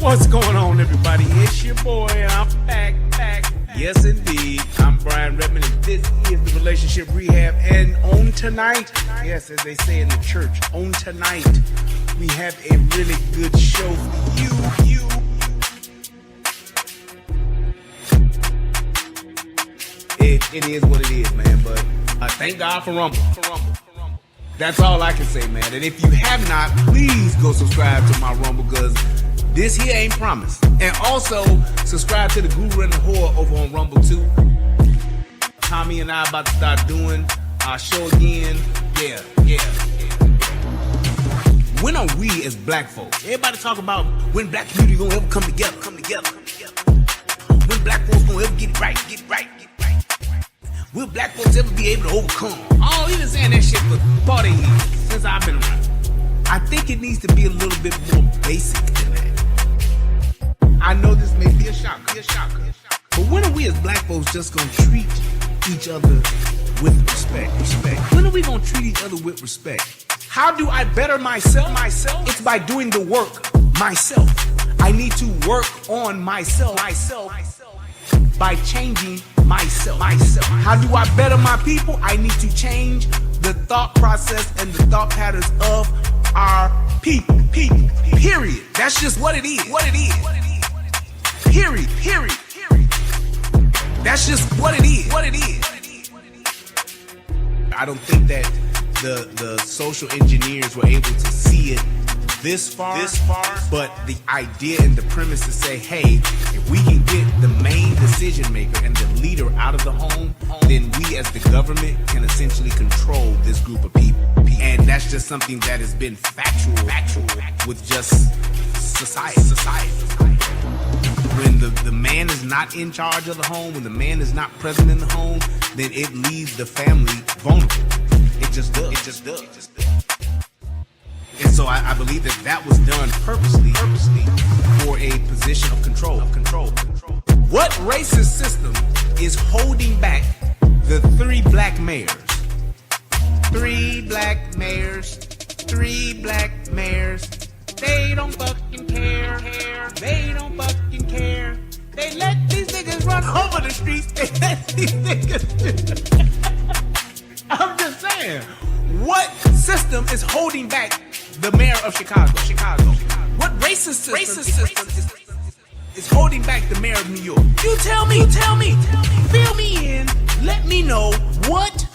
What's going on, everybody? It's your boy, and I'm back. Yes, indeed. I'm Brian Redmond, and this is the Relationship Rehab. And on tonight, yes, as they say in the church, on tonight, we have a really good show for you. It is what it is, man. But thank God for Rumble. That's all I can say, man. And if you have not, please go subscribe to my Rumble, because this here ain't promised. And also, subscribe to the Guru and the Whore over on Rumble too. Tommy and I about to start doing our show again. Yeah. When are we as black folks? Everybody talk about when black community gonna ever come together. When black folks gonna ever get it right. Will black folks ever be able to overcome? Oh, he been saying that shit for 40 years since I've been around. I think it needs to be a little bit more basic than that. I know this may be a shocker. But when are we as black folks just gonna treat each other with respect? When are we gonna treat each other with respect? How do I better myself? It's by doing the work myself. I need to work on myself by changing myself. How do I better my people? I need to change the thought process and the thought patterns of our people. Period. That's just what it is. Period. That's just what it is. I don't think that the social engineers were able to see it this far, but the idea and the premise to say, hey, if we can get the main decision maker and the leader out of the home, then we as the government can essentially control this group of people. And that's just something that has been factual with just society. When the man is not in charge of the home, when the man is not present in the home, then it leaves the family vulnerable. It just does. And so I believe that was done purposely for a position of control. What racist system is holding back the 3 black mayors? 3 black mayors. They don't fucking care. They let these niggas run over the streets. They let these niggas. I'm just saying. What system is holding back the mayor of Chicago? What racist system is holding back the mayor of New York? You tell me. Fill me in. Let me know what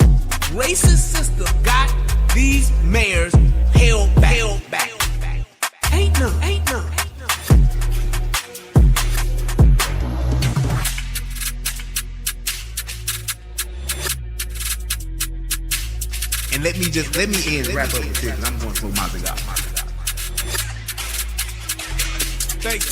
racist system got these mayors held back. Ain't none. And let me wrap up with this, and I'm going to throw my cigar. Thanks.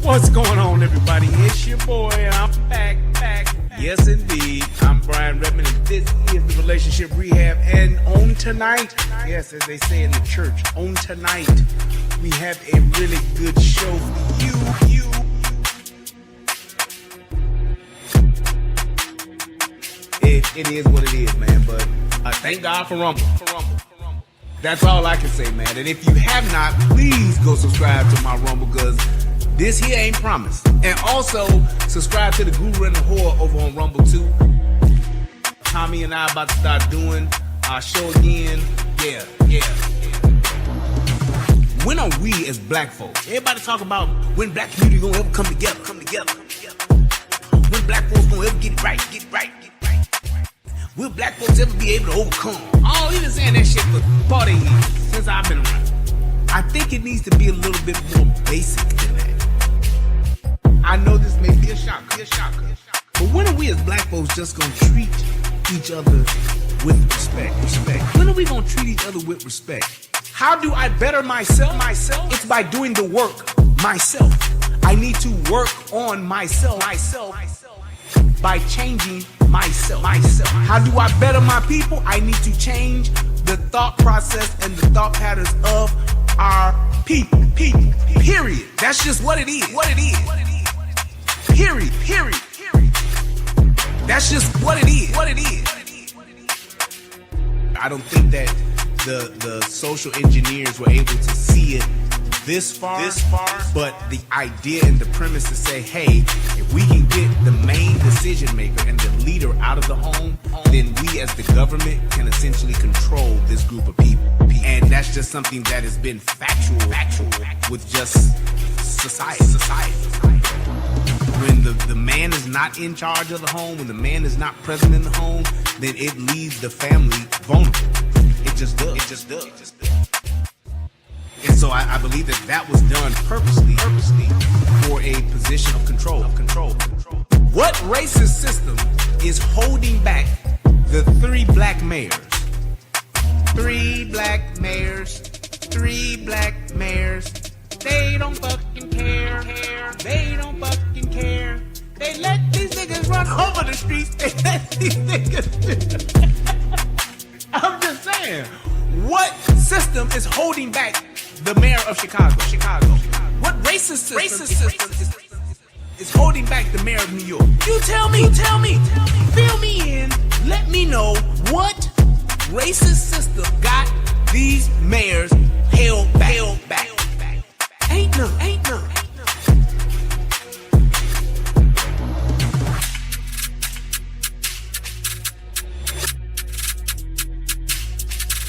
What's going on, everybody? It's your boy, and I'm back. Yes, indeed. I'm Brian Redmond, and this is the Relationship Rehab. And on tonight, yes, as they say in the church, on tonight, we have a really good show for you. It is what it is, man. But thank God for Rumble. That's all I can say, man. And if you have not, please go subscribe to my Rumble, because this here ain't promised. And also, subscribe to the Guru and the Whore over on Rumble too. Tommy and I about to start doing our show again. Yeah. When are we as black folks? Everybody talk about when black community gonna ever come together. When black folks gonna ever get it right. Will black folks ever be able to overcome? Oh, you've been saying that shit for 40 years since I've been around. I think it needs to be a little bit more basic than that. I know this may be a shocker. But when are we as black folks just gonna treat each other with respect? When are we gonna treat each other with respect? How do I better myself? It's by doing the work myself. I need to work on myself by changing myself. How do I better my people? I need to change the thought process and the thought patterns of our people. Period. That's just what it is. Period. That's just what it is. I don't think that the social engineers were able to see it this far, but the idea and the premise to say, hey, if we can get the main decision maker and the leader out of the home, then we as the government can essentially control this group of people. And that's just something that has been factual with just society. When the man is not in charge of the home, when the man is not present in the home, then it leaves the family vulnerable. It just does. And so I believe that was done purposely for a position of control. What racist system is holding back the 3 black mayors? 3 black mayors. They don't fucking care. They let these niggas run over the streets. They let these niggas. I'm just saying, what system is holding back the mayor of Chicago? What racist system is holding back the mayor of New York? You tell me. Fill me in. Let me know what racist system got these mayors held back. Ain't none.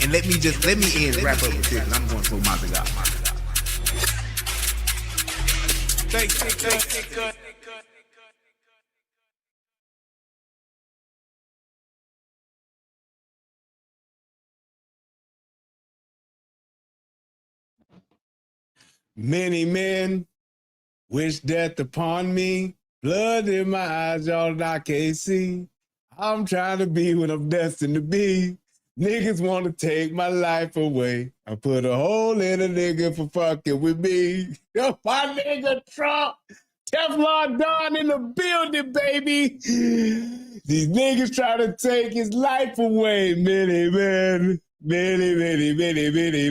And let me wrap up with this, and I'm going to my God. Thanks. Many men wish death upon me. Blood in my eyes, y'all, I can't see. I'm trying to be what I'm destined to be. Niggas want to take my life away. I put a hole in a nigga for fucking with me. Yo, my nigga Trump, Teflon Don in the building, baby. These niggas try to take his life away. Many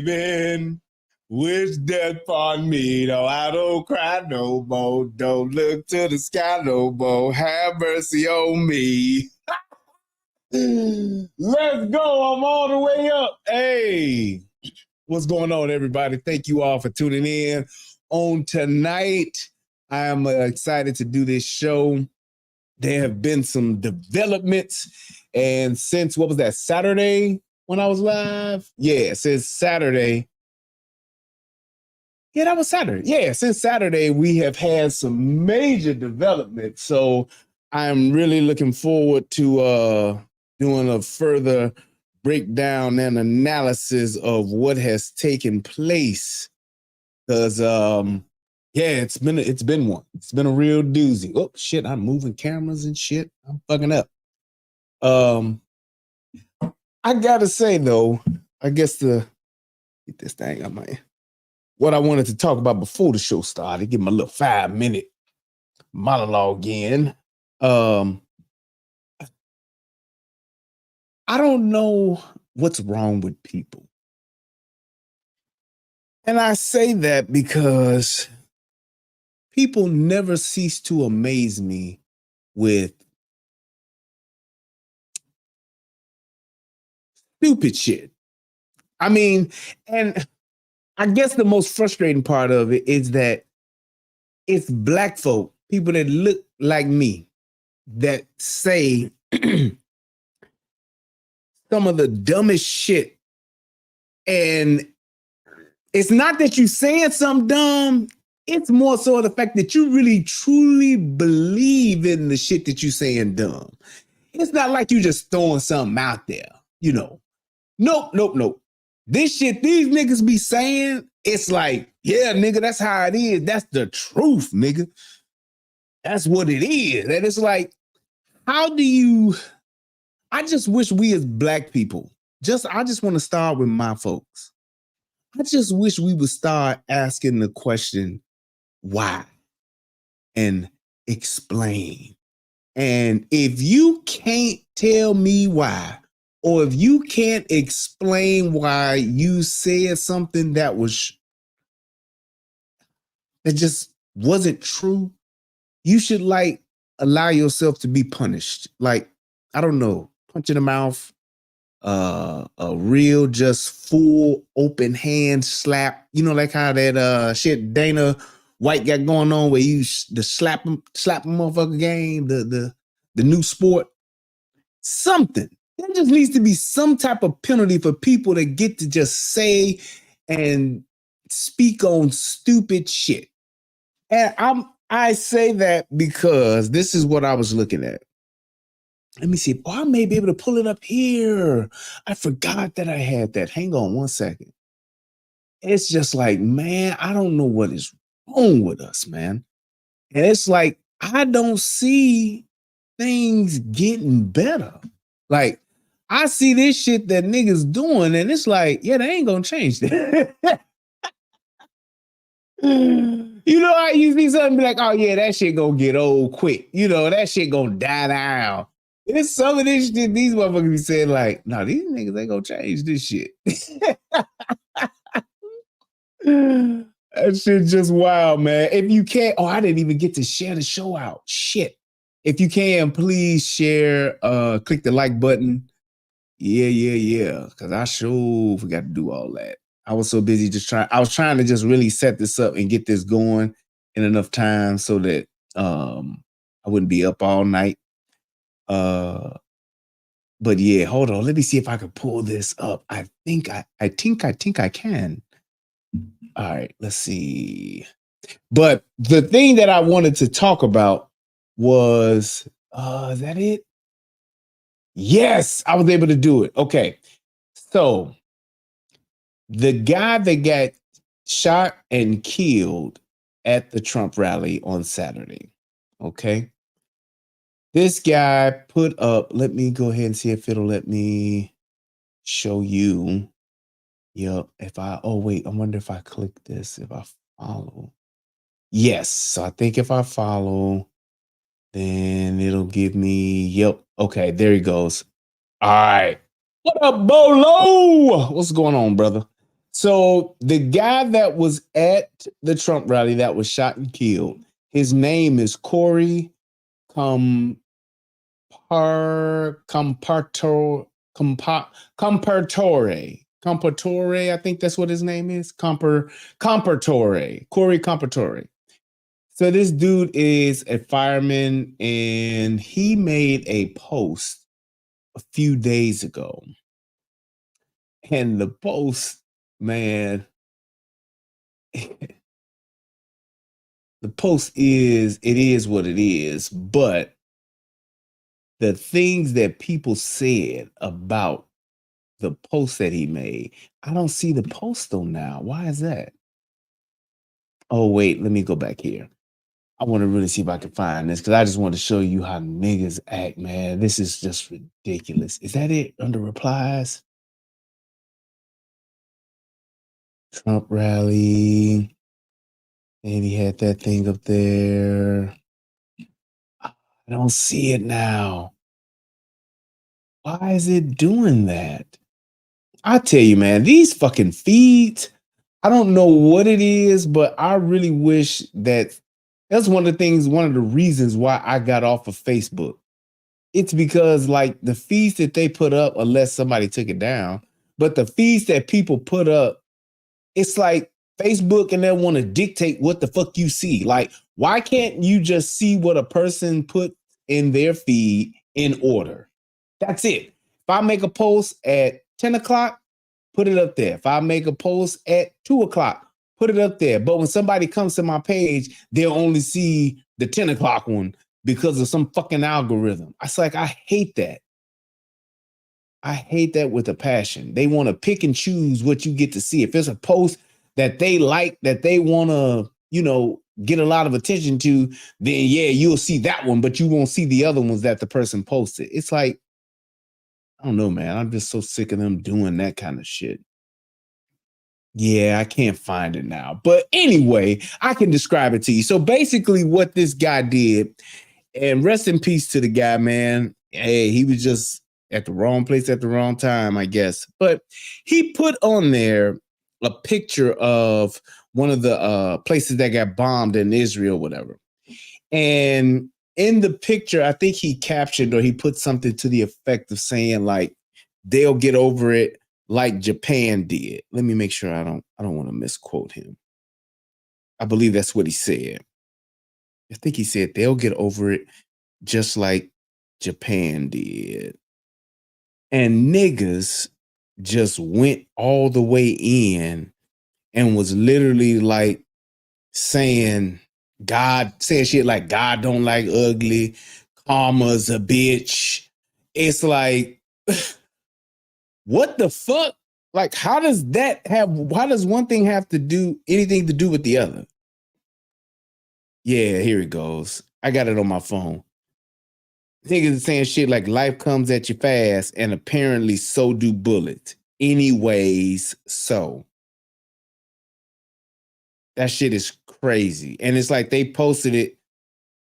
men wish death upon me. No, I don't cry no more. Don't look to the sky no more. Have mercy on me. Let's go. I'm all the way up. Hey, what's going on, everybody? Thank you all for tuning in on tonight. I am excited to do this show. There have been some developments. And since, what was that, Saturday when I was live? Yeah, since Saturday. Yeah, that was Saturday. Yeah, since Saturday, we have had some major developments. So I'm really looking forward to doing a further breakdown and analysis of what has taken place. Because yeah, it's been one. It's been a real doozy. Oh shit, I'm moving cameras and shit. I'm fucking up. I gotta say though, I guess to get this thing on my what I wanted to talk about before the show started, give my little 5-minute monologue in. I don't know what's wrong with people. And I say that because people never cease to amaze me with stupid shit. I mean, and I guess the most frustrating part of it is that it's black folk, people that look like me, that say some of the dumbest shit. And it's not that you saying something dumb, it's more so the fact that you really truly believe in the shit that you saying dumb. It's not like you just throwing something out there, you know. Nope. This shit these niggas be saying, it's like, yeah, nigga, that's how it is. That's the truth, nigga. That's what it is. And it's like, how do you, I just wish we as black people, I just want to start with my folks. I just wish we would start asking the question, why? And explain. And if you can't tell me why, or if you can't explain why you said something that just wasn't true, you should like allow yourself to be punished. Like, I don't know, punch in the mouth, a real just full open hand slap. You know, like how that shit Dana White got going on where you the slap motherfucker game, the new sport. Something. There just needs to be some type of penalty for people that get to just say and speak on stupid shit. And I say that because this is what I was looking at. Let me see. Oh, I may be able to pull it up here. I forgot that I had that. Hang on one second. It's just like, man, I don't know what is wrong with us, man. And it's like, I don't see things getting better. Like, I see this shit that niggas doing, and it's like, yeah, they ain't gonna change that. You know, I you see something be like, oh yeah, that shit gonna get old quick. You know, that shit gonna die down. It's some of this shit these motherfuckers be saying, like, no, these niggas ain't gonna change this shit. That shit just wild, man. If you can't, I didn't even get to share the show out. Shit. If you can, please share, click the like button. Yeah. Cause I sure forgot to do all that. I was so busy I was trying to just really set this up and get this going in enough time so that I wouldn't be up all night. But yeah, hold on. Let me see if I can pull this up. I think I can. All right, let's see. But the thing that I wanted to talk about was is that it? Yes, I was able to do it. Okay. So the guy that got shot and killed at the Trump rally on Saturday. Okay. This guy put up, let me go ahead and see if it'll let me show you. Yep. Wait, I wonder if I click this, if I follow. Yes. So I think if I follow, then it'll give me, yep. Okay. There he goes. All right. What up, Bolo? What's going on, brother? So the guy that was at the Trump rally that was shot and killed, his name is Corey Compartore. I think that's what his name is. Compartore. Corey Compartore. So this dude is a fireman, and he made a post a few days ago. And the post, man, the post is, it is what it is, but the things that people said about the post that he made, I don't see the post though now. Why is that? Oh, wait, let me go back here. I want to really see if I can find this because I just want to show you how niggas act, man. This is just ridiculous. Is that it under replies? Trump rally. And he had that thing up there. I don't see it now. Why is it doing that? I tell you, man, these fucking feeds, I don't know what it is, but I really wish that that's one of the things, one of the reasons why I got off of Facebook. It's because like the feeds that they put up, unless somebody took it down, but the feeds that people put up, it's like Facebook and they want to dictate what the fuck you see. Like, why can't you just see what a person put in their feed in order? That's it. If I make a post at 10 o'clock, put it up there. If I make a post at 2 o'clock, put it up there. But when somebody comes to my page, they'll only see the 10 o'clock one because of some fucking algorithm. It's like, I hate that. I hate that with a passion. They want to pick and choose what you get to see. If it's a post that they like, that they want to, get a lot of attention to, then yeah, you'll see that one, but you won't see the other ones that the person posted. It's like, I don't know, man. I'm just so sick of them doing that kind of shit. Yeah, I can't find it now. But anyway, I can describe it to you. So basically what this guy did, and rest in peace to the guy, man. Hey, he was just at the wrong place at the wrong time, I guess. But he put on there a picture of one of the places that got bombed in Israel, whatever. And in the picture, I think he captioned or he put something to the effect of saying like, they'll get over it like Japan did. Let me make sure I don't want to misquote him. I believe that's what he said. I think he said they'll get over it just like Japan did. And niggas just went all the way in and was literally like saying shit like God don't like ugly, karma's a bitch. It's like, what the fuck? Like, how does one thing have to do anything to do with the other? Yeah, here it goes. I got it on my phone. Niggas saying shit like life comes at you fast, and apparently so do bullets. Anyways, so that shit is crazy. And it's like they posted it,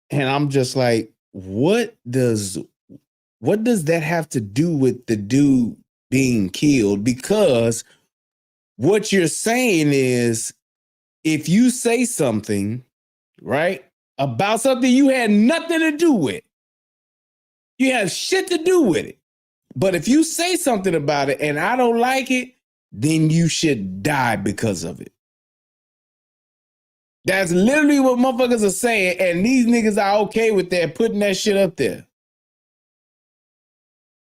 and I'm just like, what does that have to do with the dude being killed? Because what you're saying is if you say something, right, about something you had nothing to do with, you have shit to do with it. But if you say something about it and I don't like it, then you should die because of it. That's literally what motherfuckers are saying. And these niggas are okay with that, putting that shit up there.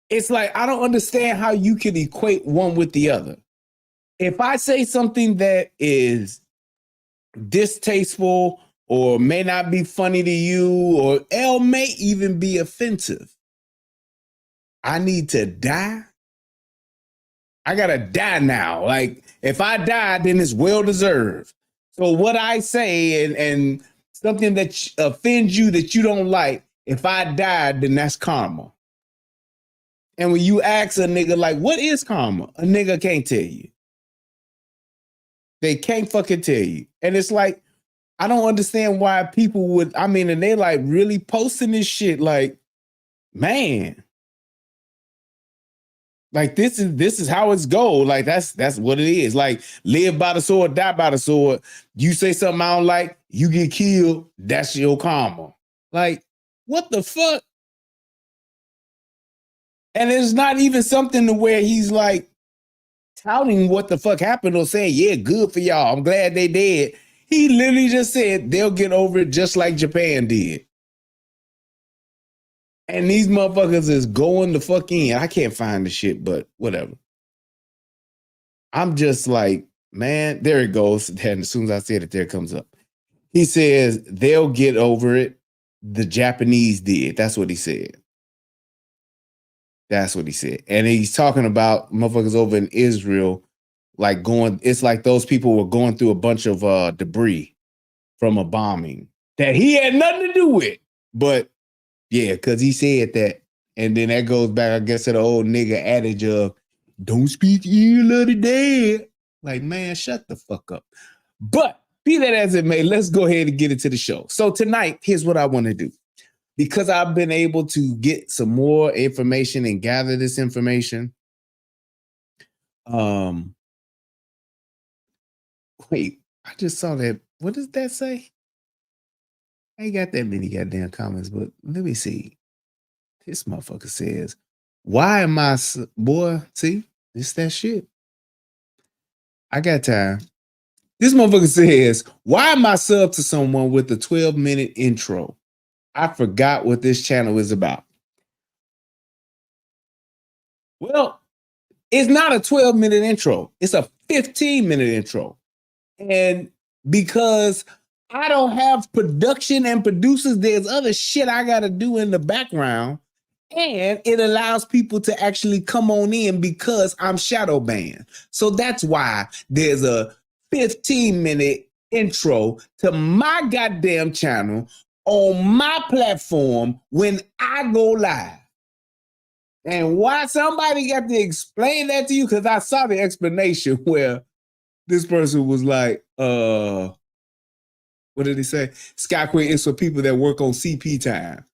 It's like, I don't understand how you can equate one with the other. If I say something that is distasteful or may not be funny to you, or L may even be offensive, I need to die. I gotta die now. Like, if I die, then it's well deserved. So what I say and something that offends you that you don't like, if I die, then that's karma. And when you ask a nigga like, what is karma? A nigga can't tell you. They can't fucking tell you. And it's like, I don't understand why people would, and they like really posting this shit like, man, like this is how it's go. Like that's what it is. Like, live by the sword, die by the sword. You say something I don't like, you get killed. That's your karma. Like, what the fuck? And it's not even something to where he's like touting what the fuck happened or saying, yeah, good for y'all, I'm glad they did. He literally just said they'll get over it just like Japan did. And these motherfuckers is going the fuck in. I can't find the shit, but whatever. I'm just like, man, there it goes. And as soon as I said it, there it comes up. He says they'll get over it. The Japanese did. That's what he said. That's what he said. And he's talking about motherfuckers over in Israel, like going, it's like those people were going through a bunch of debris from a bombing that he had nothing to do with. But yeah, because he said that. And then that goes back, I guess, to the old nigga adage of don't speak ill of the dead. Like, man, shut the fuck up. But be that as it may, let's go ahead and get into the show. So tonight, here's what I want to do. Because I've been able to get some more information and gather this information. Wait, I just saw that. What does that say? I ain't got that many goddamn comments, but let me see. This motherfucker says, why am I, boy, see, it's that shit. I got time. This motherfucker says, why am I sub to someone with a 12-minute intro? I forgot what this channel is about. Well, it's not a 12-minute intro. It's a 15-minute intro. And because I don't have production and producers, there's other shit I got to do in the background. And it allows people to actually come on in because I'm shadow banned. So that's why there's a 15-minute intro to my goddamn channel on my platform when I go live. And why somebody got to explain that to you? Because I saw the explanation where this person was like, what did he say? Sky Queen is for people that work on CP time.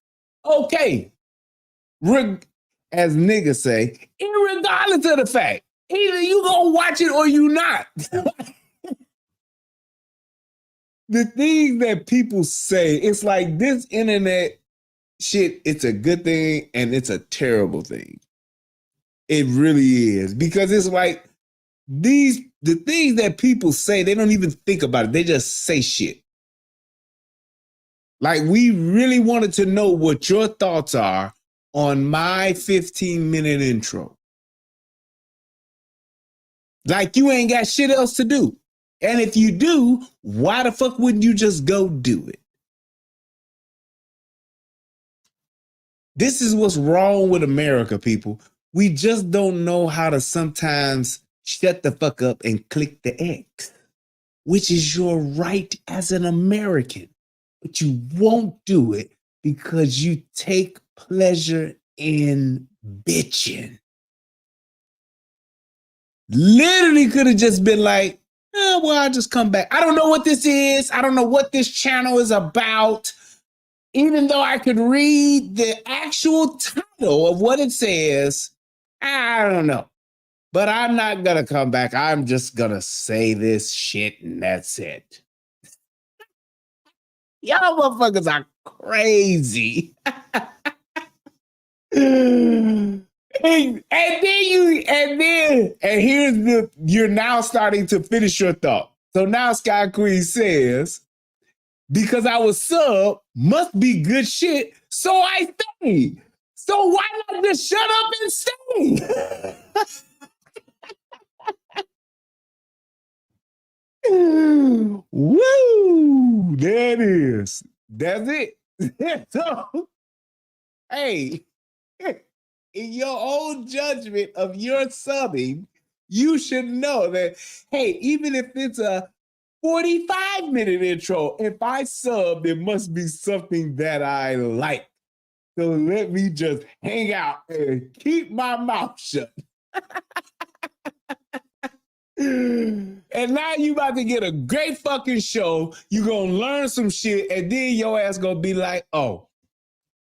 Okay. As niggas say, irregardless of the fact, either you gonna watch it or you not. The things that people say, it's like this internet shit, it's a good thing and it's a terrible thing. It really is. Because it's like the things that people say, they don't even think about it. They just say shit. Like, we really wanted to know what your thoughts are on my 15-minute intro. Like, you ain't got shit else to do. And if you do, why the fuck wouldn't you just go do it? This is what's wrong with America, people. We just don't know how to sometimes shut the fuck up and click the X, which is your right as an American. But you won't do it because you take pleasure in bitching. Literally could have just been like, well, I'll just come back. I don't know what this is. I don't know what this channel is about. Even though I could read the actual title of what it says, I don't know. But I'm not going to come back. I'm just going to say this shit and that's it. Y'all motherfuckers are crazy. And here's you're now starting to finish your thought. So now Sky Queen says, because I was sub, must be good shit, so I stayed. So why not just shut up and stay? Woo! There it is. That's it. So, hey, in your own judgment of your subbing, you should know that, hey, even if it's a 45-minute intro, if I sub, there must be something that I like. So let me just hang out and keep my mouth shut. And now you about to get a great fucking show. You gonna learn some shit, and then your ass gonna be like, oh.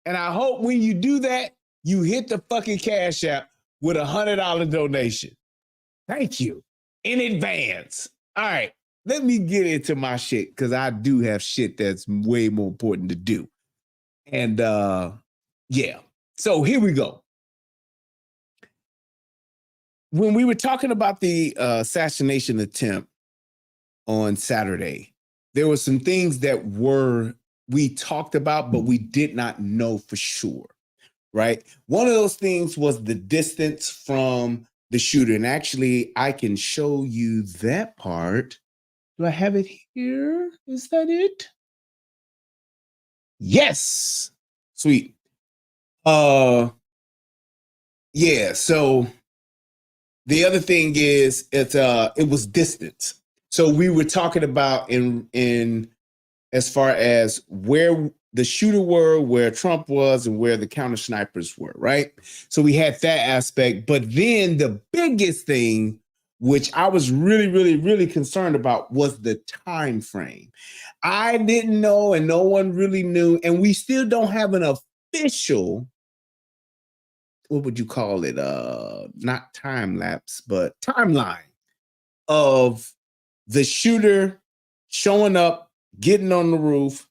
And I hope when you do that, you hit the fucking Cash App with $100 donation. Thank you in advance. All right, let me get into my shit because I do have shit that's way more important to do. And yeah, so here we go. When we were talking about the assassination attempt on Saturday, there were some things that we talked about, but we did not know for sure, right? One of those things was the distance from the shooter. And actually, I can show you that part. Do I have it here? Is that it? Yes. Sweet. Yeah, so the other thing is it was distance. So we were talking about in as far as where the shooter were, where Trump was, and where the counter snipers were, right? So we had that aspect. But then the biggest thing, which I was really, really, really concerned about, was the time frame. I didn't know, and no one really knew, and we still don't have an official, what would you call it? Not time lapse, but timeline of the shooter showing up, getting on the roof,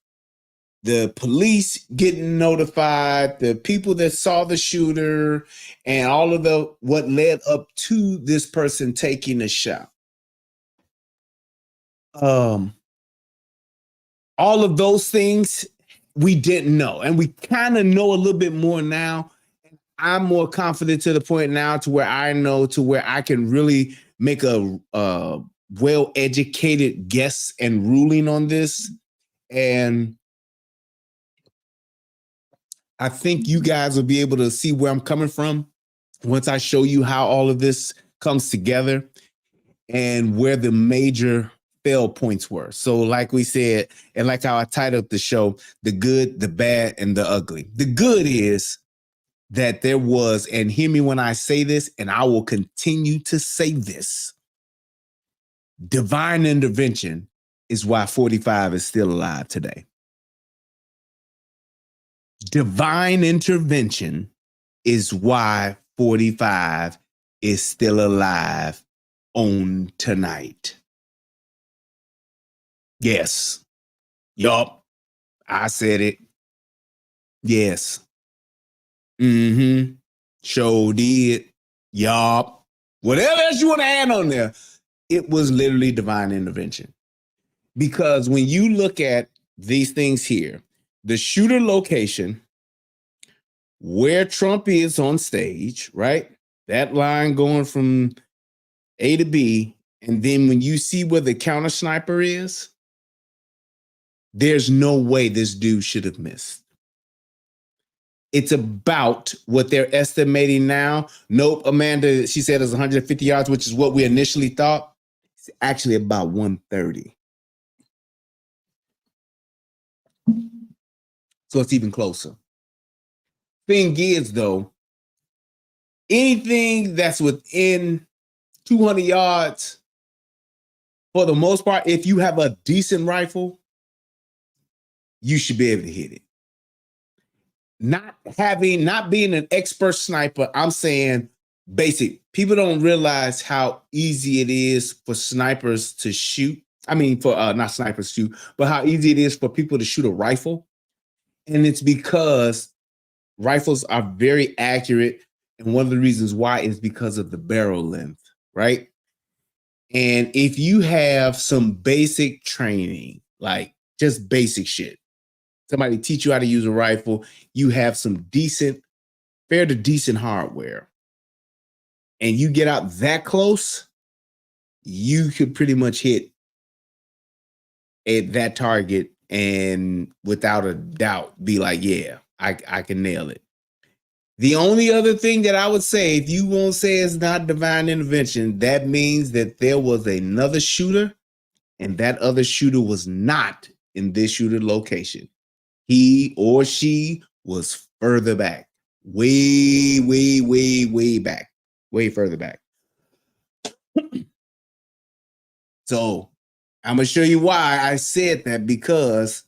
the police getting notified, the people that saw the shooter, and all of the what led up to this person taking a shot. All of those things we didn't know, and we kind of know a little bit more now. I'm more confident to the point now to where I know to where I can really make a well-educated guess and ruling on this. And I think you guys will be able to see where I'm coming from once I show you how all of this comes together and where the major fail points were. So like we said, and like how I titled the show, the good, the bad, and the ugly. The good is that there was, and hear me when I say this, and I will continue to say this, divine intervention is why 45 is still alive today. Divine intervention is why 45 is still alive on tonight. Yes. Yup. I said it. Yes. Mm-hmm. Show did. Yup. Whatever else you want to add on there, it was literally divine intervention. Because when you look at these things here, the shooter location, where Trump is on stage, right? That line going from A to B. And then when you see where the counter sniper is, there's no way this dude should have missed. It's about what they're estimating now. Nope, Amanda, she said it's 150 yards, which is what we initially thought. It's actually about 130. So it's even closer. Thing is, though, anything that's within 200 yards, for the most part, if you have a decent rifle, you should be able to hit it. Not being an expert sniper, I'm saying basic. People don't realize how easy it is for snipers to shoot. I mean, for not snipers shoot, but how easy it is for people to shoot a rifle. And it's because rifles are very accurate. And one of the reasons why is because of the barrel length, right? And if you have some basic training, like just basic shit, somebody teach you how to use a rifle, you have some fair to decent hardware, and you get out that close, you could pretty much hit that target and without a doubt be like, yeah, I can nail it. The only other thing that I would say, if you won't say it's not divine intervention, that means that there was another shooter, and that other shooter was not in this shooter location. He or she was further back, way, way, way, way back, way further back. So I'm going to show you why I said that, because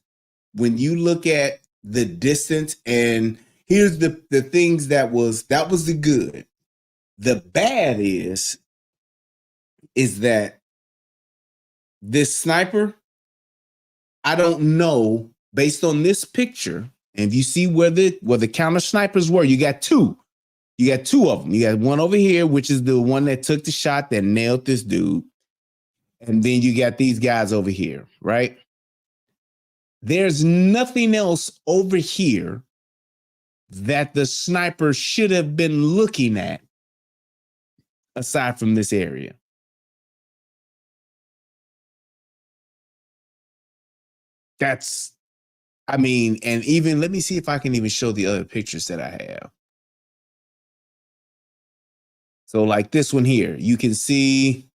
when you look at the distance, and here's the things that was the good. The bad is that this sniper, I don't know, based on this picture, and if you see where the counter snipers were, you got two. You got two of them. You got one over here, which is the one that took the shot that nailed this dude. And then you got these guys over here, right? There's nothing else over here that the sniper should have been looking at aside from this area. That's, I mean, and even let me see if I can even show the other pictures that I have. So like this one here, you can see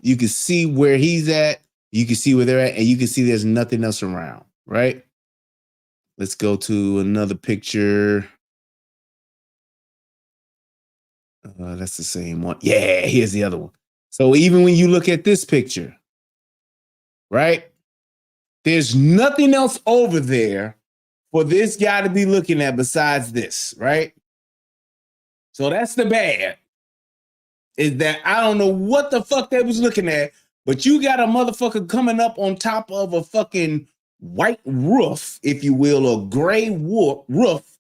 you can see where he's at, you can see where they're at, and you can see there's nothing else around, right? Let's go to another picture. That's the same one. Yeah, here's the other one. So even when you look at this picture, right? There's nothing else over there for this guy to be looking at besides this, right? So that's the bad. Is that I don't know what the fuck they was looking at, but you got a motherfucker coming up on top of a fucking white roof, if you will, or gray roof,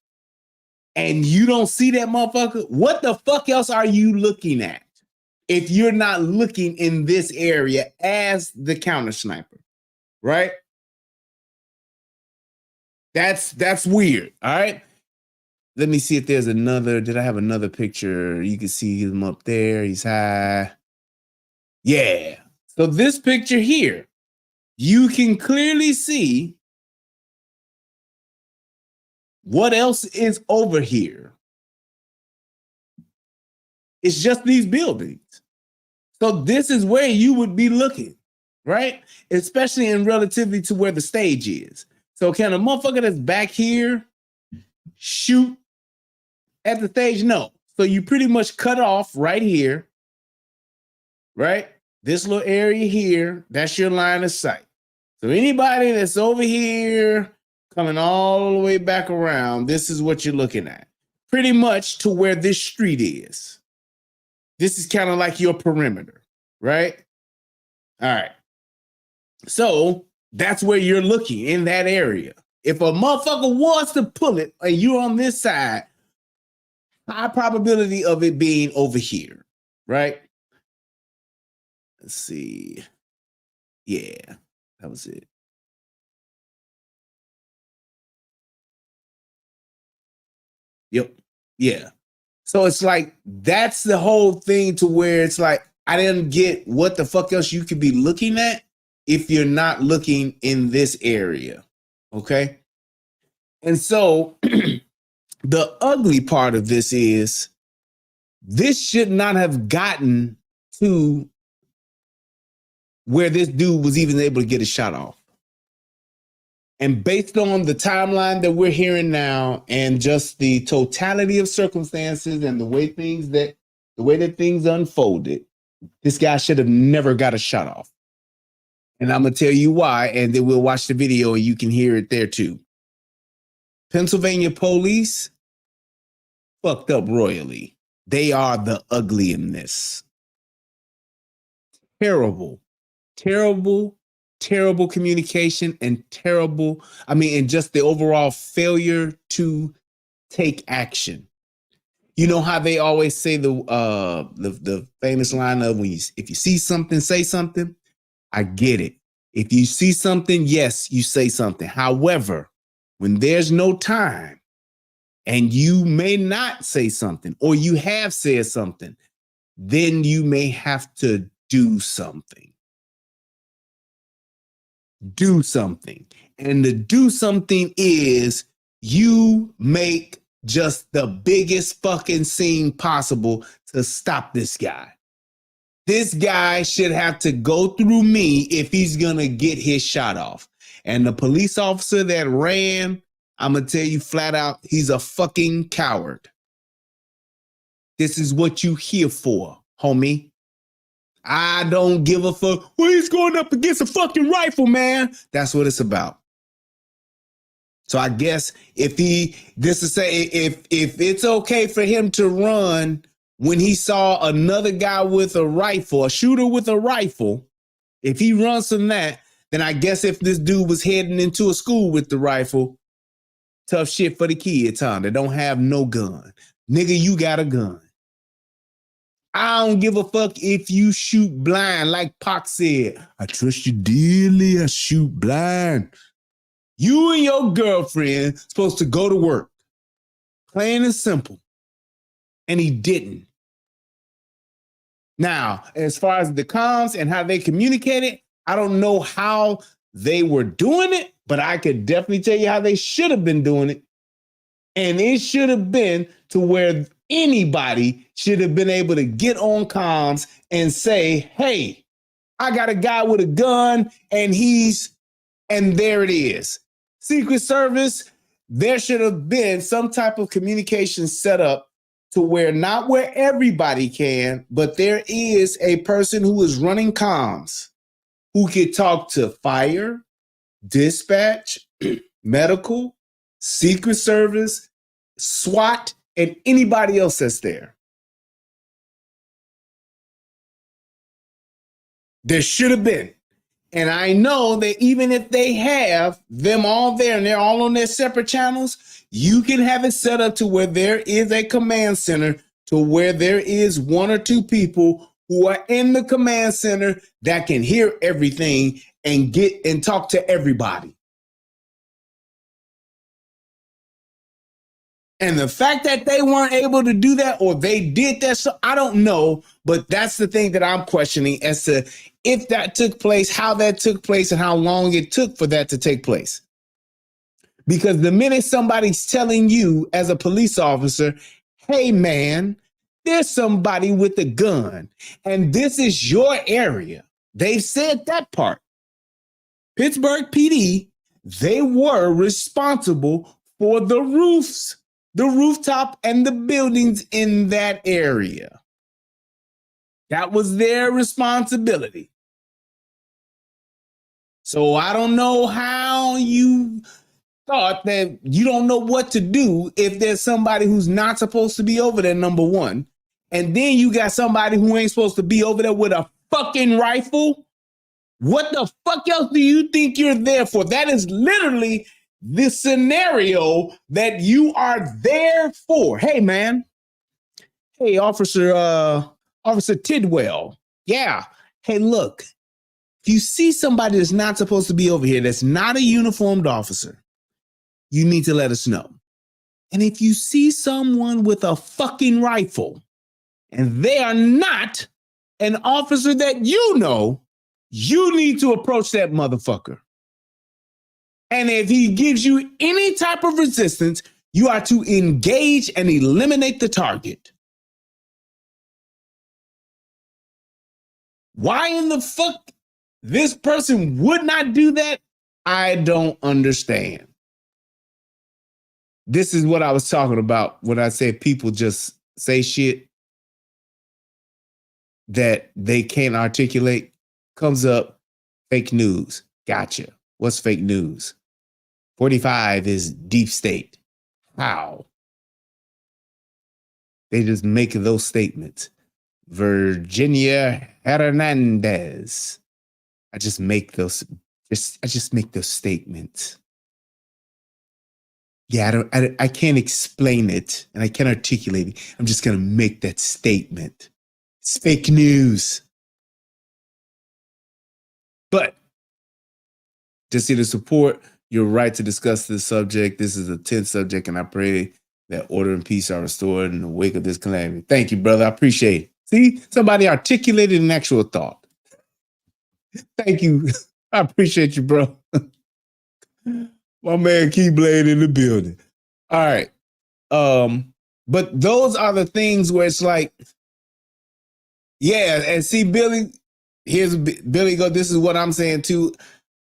and you don't see that motherfucker. What the fuck else are you looking at if you're not looking in this area as the counter sniper, right? That's weird. All right. Let me see if there's another. Did I have another picture? You can see him up there. He's high. Yeah. So this picture here, you can clearly see what else is over here. It's just these buildings. So this is where you would be looking, right? Especially in relativity to where the stage is. So can a motherfucker that's back here shoot at the stage? No. So you pretty much cut off right here, right? This little area here, that's your line of sight. So anybody that's over here coming all the way back around, this is what you're looking at. Pretty much to where this street is. This is kind of like your perimeter, right? All right. So that's where you're looking, in that area. If a motherfucker wants to pull it and you're on this side, high probability of it being over here, right? Let's see. Yeah, that was it. Yep. Yeah. So it's like, that's the whole thing, to where it's like, I didn't get what the fuck else you could be looking at if you're not looking in this area. Okay. And so the ugly part of this is, this should not have gotten to where this dude was even able to get a shot off. And based on the timeline that we're hearing now, and just the totality of circumstances and the way that things unfolded, this guy should have never got a shot off. And I'm gonna tell you why, and then we'll watch the video and you can hear it there too. Pennsylvania police fucked up royally. They are the ugly in this. Terrible communication, and and just the overall failure to take action. You know how they always say the famous line of, if you see something, say something. I get it. If you see something, yes, you say something. However, when there's no time and you may not say something, or you have said something, then you may have to do something. Do something. And the do something is, you make just the biggest fucking scene possible to stop this guy. This guy should have to go through me if he's gonna get his shot off. And the police officer that ran, I'm gonna tell you flat out, he's a fucking coward. This is what you here for, homie. I don't give a fuck. Well, he's going up against a fucking rifle, man. That's what it's about. So I guess if it's okay for him to run when he saw another guy with a rifle, a shooter with a rifle, if he runs from that, then I guess if this dude was heading into a school with the rifle, tough shit for the kids, huh? That don't have no gun. Nigga, you got a gun. I don't give a fuck if you shoot blind, like Pac said. I trust you dearly, I shoot blind. You and your girlfriend supposed to go to work. Plain and simple. And he didn't. Now, as far as the comms and how they communicated, I don't know how they were doing it, but I could definitely tell you how they should have been doing it. And it should have been to where anybody should have been able to get on comms and say, hey, I got a guy with a gun and there it is. Secret Service, there should have been some type of communication set up to where not where everybody can, but there is a person who is running comms who could talk to fire, dispatch, medical, Secret Service, SWAT, and anybody else that's there. There should have been. And I know that even if they have them all there and they're all on their separate channels, you can have it set up to where there is a command center to where there is one or two people who are in the command center that can hear everything and get and talk to everybody. And the fact that they weren't able to do that or they did that, so I don't know, but that's the thing that I'm questioning as to if that took place, how that took place, and how long it took for that to take place. Because the minute somebody's telling you as a police officer, hey man, there's somebody with a gun and this is your area. They've said that part. Pittsburgh PD, they were responsible for the roofs, the rooftop and the buildings in that area. That was their responsibility. So I don't know how you thought that you don't know what to do if there's somebody who's not supposed to be over there, number one. And then you got somebody who ain't supposed to be over there with a fucking rifle. What the fuck else do you think you're there for? That is literally the scenario that you are there for. Hey, man. Hey, Officer Tidwell. Yeah. Hey, look. If you see somebody that's not supposed to be over here, that's not a uniformed officer, you need to let us know. And if you see someone with a fucking rifle and they are not an officer that you know, you need to approach that motherfucker. And if he gives you any type of resistance, you are to engage and eliminate the target. Why in the fuck this person would not do that? I don't understand. This is what I was talking about when I said people just say shit that they can't articulate. Comes up, fake news. Gotcha. What's fake news? 45 is deep state. How? They just make those statements. Virginia Hernandez. I just make those statements. Yeah, I can't explain it and I can't articulate it. I'm just gonna make that statement. It's fake news. But to see the support, your right to discuss this subject. This is a tense subject, and I pray that order and peace are restored in the wake of this calamity. Thank you, brother. I appreciate it. See, somebody articulated an actual thought. Thank you. I appreciate you, bro. My man Keyblade in the building. All right. But those are the things where it's like, yeah, and see, Billy, here's Billy go, this is what I'm saying too.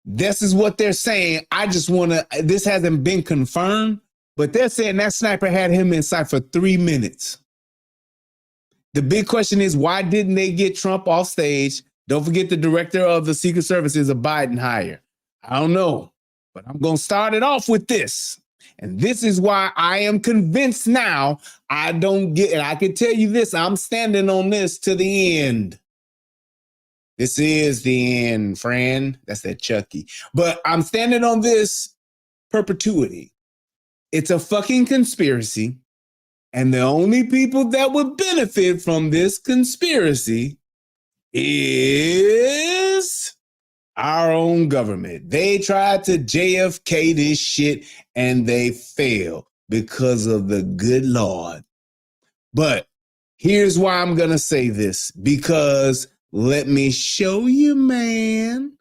This is what they're saying. I just want to, this hasn't been confirmed, but they're saying that sniper had him in sight for 3 minutes. The big question is, why didn't they get Trump off stage? Don't forget the director of the Secret Service is a Biden hire. I don't know, but I'm going to start it off with this. And this is why I am convinced now I don't get, and I can tell you this, I'm standing on this to the end. This is the end, friend. That's that Chucky. But I'm standing on this perpetuity. It's a fucking conspiracy. And the only people that would benefit from this conspiracy is our own government. They tried to JFK this shit and they failed because of the good Lord. But here's why I'm going to say this, because let me show you, man.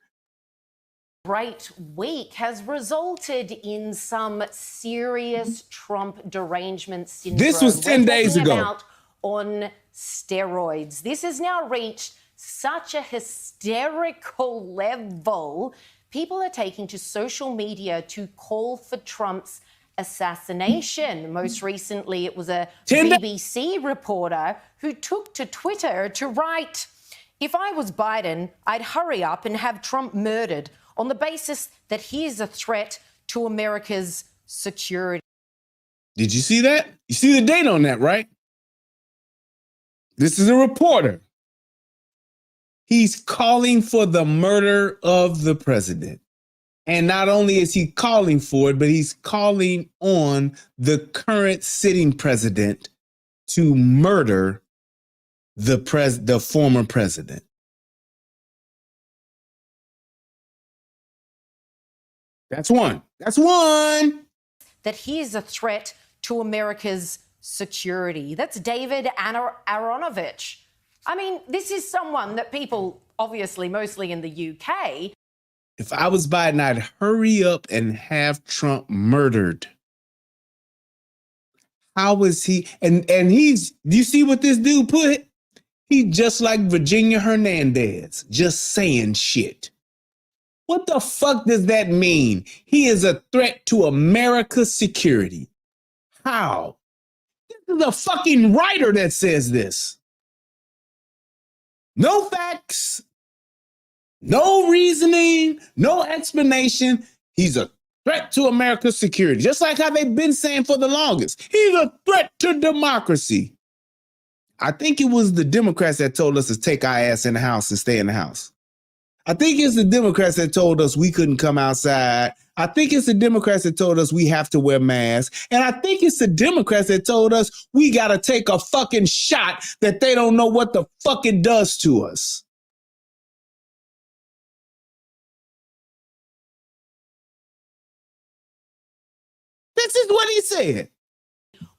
Great week has resulted in some serious Trump derangement syndrome. This was 10 days ago. About on steroids. This has now reached such a hysterical level. People are taking to social media to call for Trump's assassination. Most recently, it was a BBC reporter who took to Twitter to write, "If I was Biden, I'd hurry up and have Trump murdered on the basis that he is a threat to America's security." Did you see that? You see the date on that, right? This is a reporter. He's calling for the murder of the president. And not only is he calling for it, but he's calling on the current sitting president to murder the former president. That's one. That's one. That he is a threat to America's security. That's David Aronovich. I mean, this is someone that people, obviously, mostly in the UK. If I was Biden, I'd hurry up and have Trump murdered. How is he? And he's, do you see what this dude put? He just like Virginia Hernandez, just saying shit. What the fuck does that mean? He is a threat to America's security. How? This is a fucking writer that says this. No facts, no reasoning, no explanation. He's a threat to America's security, just like how they've been saying for the longest. He's a threat to democracy. I think it was the Democrats that told us to take our ass in the house and stay in the house. I think it's the Democrats that told us we couldn't come outside. I think it's the Democrats that told us we have to wear masks. And I think it's the Democrats that told us we got to take a fucking shot that they don't know what the fuck it does to us. This is what he said.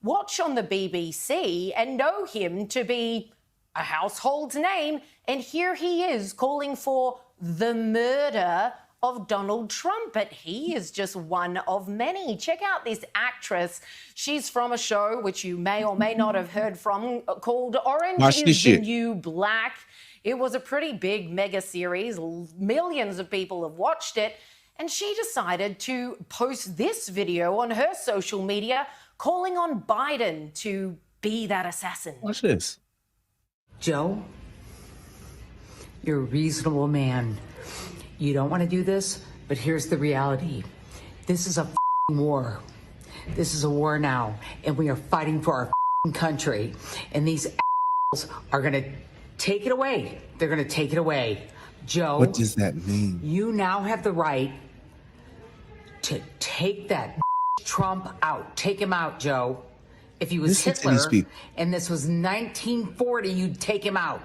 Watch on the BBC and know him to be a household name. And here he is calling for the murder of Donald Trump. But he is just one of many. Check out this actress. She's from a show which you may or may not have heard from called Orange is the New Black. It was a pretty big mega series. Millions of people have watched it. And she decided to post this video on her social media calling on Biden to be that assassin. Watch this. Joe, you're a reasonable man. You don't want to do this, but here's the reality. This is a war. This is a war now, and we are fighting for our country. And these are going to take it away. They're going to take it away. Joe. What does that mean? You now have the right to take that Trump out. Take him out, Joe. If he was Hitler and this was 1940, you'd take him out.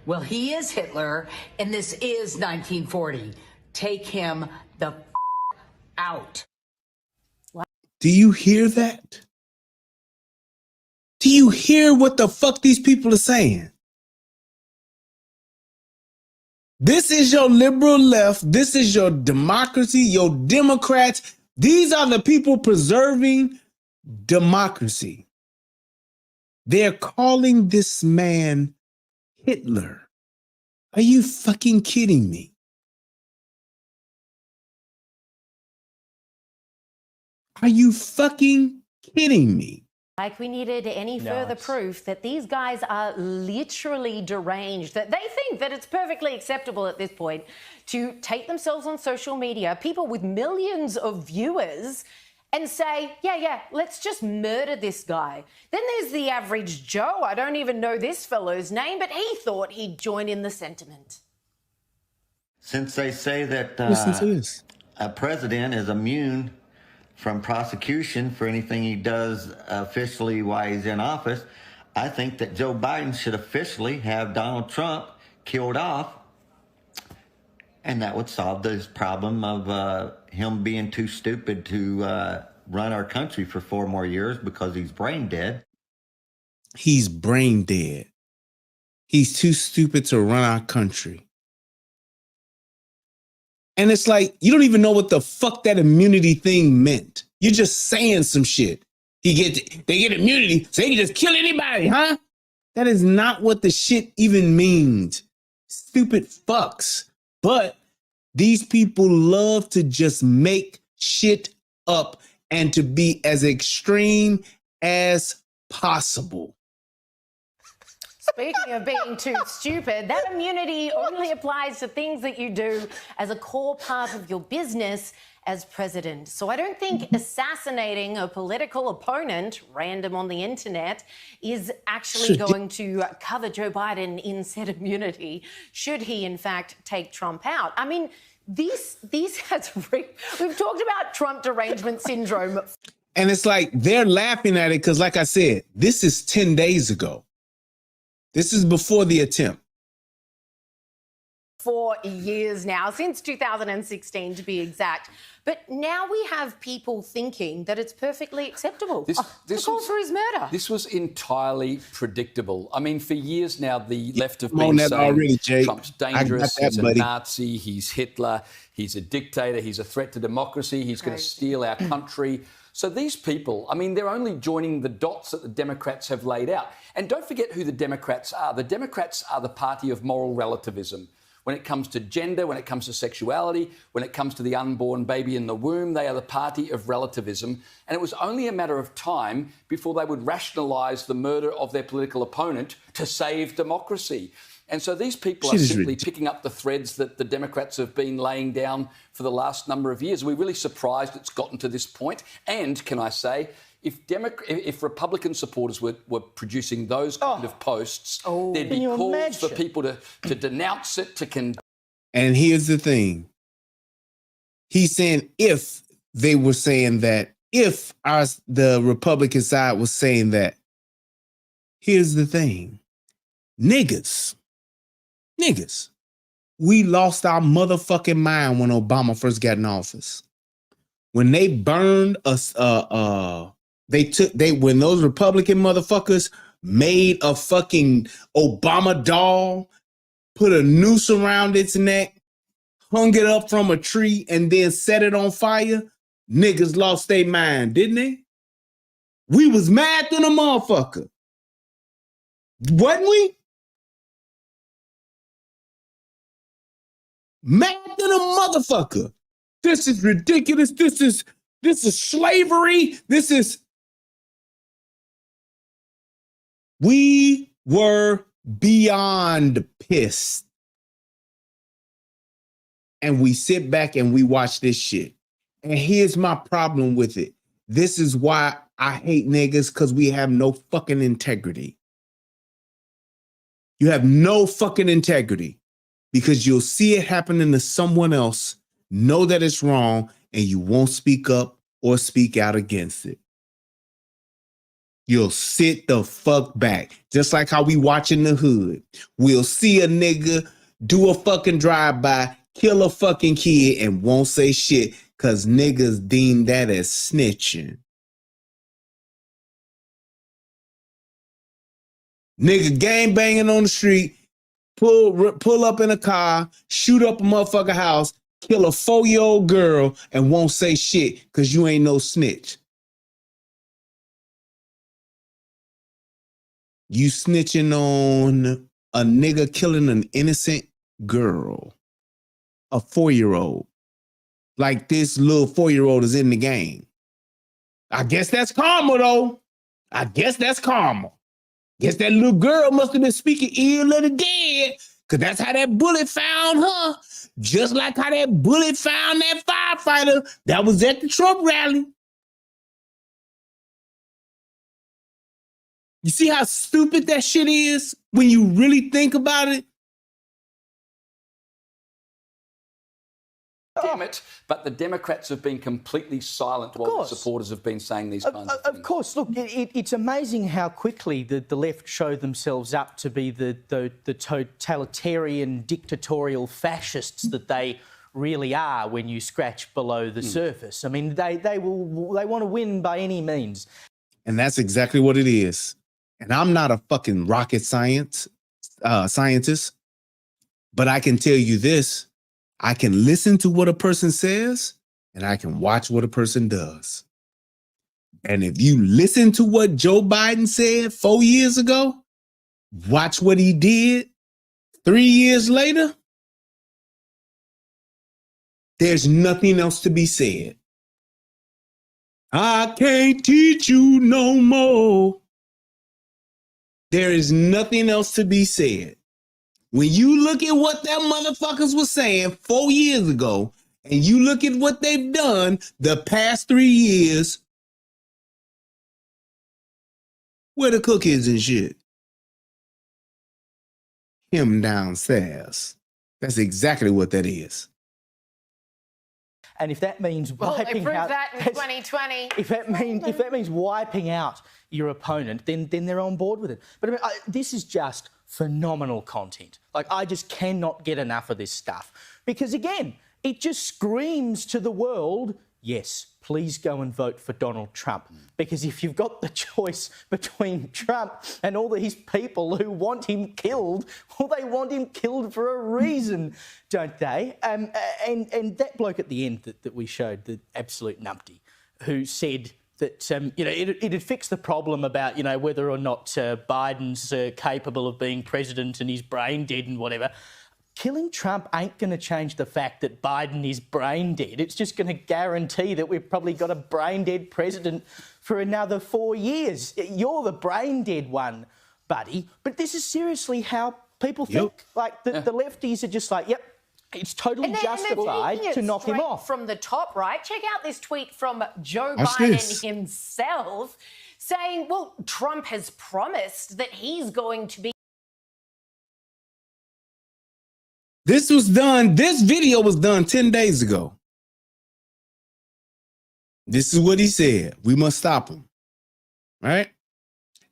Well, he is Hitler and this is 1940. Take him the out. Do you hear that? Do you hear what the fuck these people are saying? This is your liberal left. This is your democracy, your Democrats. These are the people preserving democracy. They're calling this man Hitler. Are you fucking kidding me? Are you fucking kidding me? Like we needed any further proof that these guys are literally deranged, that they think that it's perfectly acceptable at this point to take themselves on social media, people with millions of viewers, and say, yeah, let's just murder this guy. Then there's the average Joe. I don't even know this fellow's name, but he thought he'd join in the sentiment. Since they say that listen to this. a president is immune from prosecution for anything he does officially while he's in office, I think that Joe Biden should officially have Donald Trump killed off, and that would solve this problem of him being too stupid to run our country for 4 more years because he's brain dead. He's brain dead. He's too stupid to run our country. And it's like, you don't even know what the fuck that immunity thing meant. You're just saying some shit. They get immunity, so they can just kill anybody, huh? That is not what the shit even means. Stupid fucks. But these people love to just make shit up and to be as extreme as possible. Speaking of being too stupid, that immunity only applies to things that you do as a core part of your business as president. So I don't think assassinating a political opponent, random on the internet, is actually going to cover Joe Biden in said immunity, should he in fact take Trump out. I mean, these we've talked about Trump derangement syndrome. And it's like they're laughing at it because, like I said, this is 10 days ago. This is before the attempt. For years now, since 2016 to be exact. But now we have people thinking that it's perfectly acceptable to call for his murder. This was entirely predictable. I mean, for years now, the left have been saying already, Jake. Trump's dangerous, he's a Nazi, he's Hitler, he's a dictator, he's a threat to democracy, he's going to steal our country. So these people, I mean, they're only joining the dots that the Democrats have laid out. And don't forget who the Democrats are. The Democrats are the party of moral relativism. When it comes to gender, when it comes to sexuality, when it comes to the unborn baby in the womb, they are the party of relativism. And it was only a matter of time before they would rationalise the murder of their political opponent to save democracy. And so these people are simply picking up the threads that the Democrats have been laying down for the last number of years. We're really surprised it's gotten to this point. And can I say, if Republican supporters were producing those kind of posts, there'd be calls for people to denounce it, to condemn. And here's the thing. He's saying if they were saying that, if the Republican side was saying that, here's the thing. Niggas, we lost our motherfucking mind when Obama first got in office. When they burned us, when those Republican motherfuckers made a fucking Obama doll, put a noose around its neck, hung it up from a tree, and then set it on fire, niggas lost their mind, didn't they? We was mad than a motherfucker. Wasn't we? Mad than a motherfucker. This is ridiculous. This is slavery. We were beyond pissed. And we sit back and we watch this shit. And here's my problem with it. This is why I hate niggas, because we have no fucking integrity. You have no fucking integrity, because you'll see it happening to someone else, know that it's wrong, and you won't speak up or speak out against it. You'll sit the fuck back. Just like how we watch in the hood. We'll see a nigga do a fucking drive-by, kill a fucking kid, and won't say shit because niggas deem that as snitching. Nigga gang banging on the street, pull up in a car, shoot up a motherfucker house, kill a 4-year-old girl, and won't say shit because you ain't no snitch. You snitching on a nigga killing an innocent girl, a 4-year-old. Like this little 4-year-old is in the game. I guess that's karma, though. I guess that's karma. Guess that little girl must have been speaking ill of the dead, because that's how that bullet found her. Just like how that bullet found that firefighter that was at the Trump rally. You see how stupid that shit is when you really think about it? condemn it, but the Democrats have been completely silent while the supporters have been saying these kinds of things. Of course. Look, it's amazing how quickly the left show themselves up to be the totalitarian, dictatorial fascists that they really are when you scratch below the surface. I mean, they want to win by any means. And that's exactly what it is. And I'm not a fucking rocket scientist, but I can tell you this. I can listen to what a person says and I can watch what a person does. And if you listen to what Joe Biden said 4 years ago, watch what he did 3 years later, there's nothing else to be said. I can't teach you no more. There is nothing else to be said. When you look at what that motherfuckers was saying 4 years ago, and you look at what they've done the past 3 years, where the cook is and shit. Him downstairs. That's exactly what that is. And if that means wiping they proved out that in 2020. If that means wiping out your opponent, then they're on board with it. But I mean, this is just phenomenal content. Like, I just cannot get enough of this stuff because, again, it just screams to the world, yes, please go and vote for Donald Trump. Because if you've got the choice between Trump and all these people who want him killed, well, they want him killed for a reason, don't they? And that bloke at the end that we showed, the absolute numpty, who said that, it'd fix the problem about, whether or not Biden's capable of being president and he's brain dead and whatever. Killing Trump ain't going to change the fact that Biden is brain dead. It's just going to guarantee that we've probably got a brain dead president for another 4 years. You're the brain dead one, buddy. But this is seriously how people think. Like, the lefties are just like, yep, it's totally justified to knock him off. From the top, right? Check out this tweet from Joe Biden himself saying, well, Trump has promised that he's going to be. This video was done 10 days ago. This is what he said. We must stop him. Right?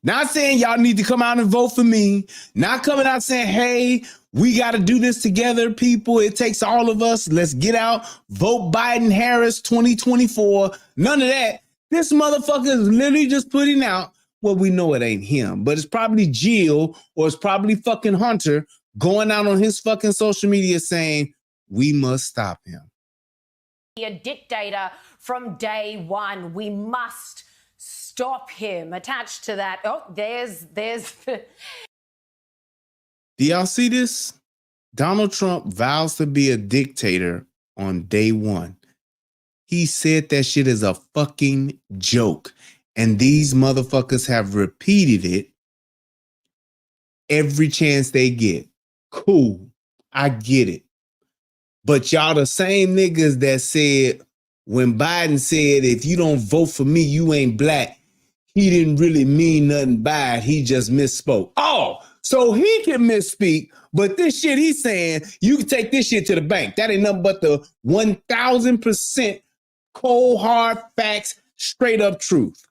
Not saying y'all need to come out and vote for me. Not coming out saying, hey, we got to do this together, people. It takes all of us. Let's get out. Vote Biden Harris 2024. None of that. This motherfucker is literally just putting out, well, we know it ain't him, but it's probably Jill or it's probably fucking Hunter going out on his fucking social media saying, we must stop him. A dictator from day one. We must stop him. Attached to that, there's the... Do y'all see this? Donald Trump vows to be a dictator on day one. He said that shit is a fucking joke. And these motherfuckers have repeated it every chance they get. Cool. I get it. But y'all the same niggas that said when Biden said, if you don't vote for me, you ain't black. He didn't really mean nothing by it. He just misspoke. Oh, so he can misspeak, but this shit he's saying, you can take this shit to the bank. That ain't nothing but the 1000% cold, hard facts, straight up truth.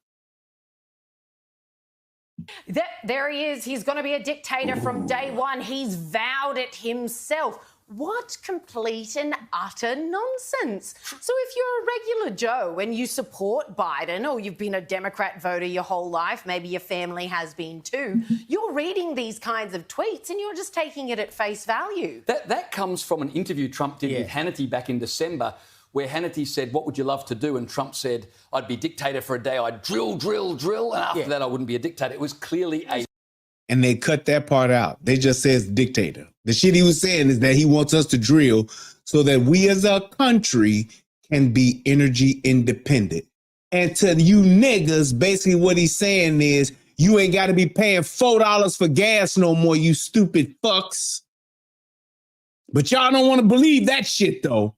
There he is. He's going to be a dictator from day one. He's vowed it himself. What complete and utter nonsense. So if you're a regular Joe and you support Biden, or you've been a Democrat voter your whole life, maybe your family has been too, you're reading these kinds of tweets and you're just taking it at face value. That comes from an interview Trump did with Hannity back in December, where Hannity said, what would you love to do? And Trump said, I'd be dictator for a day. I'd drill. And after that, I wouldn't be a dictator. It was clearly a... And they cut that part out. They just says dictator. The shit he was saying is that he wants us to drill so that we as a country can be energy independent. And to you niggas, basically what he's saying is you ain't got to be paying $4 for gas no more, you stupid fucks. But y'all don't want to believe that shit, though.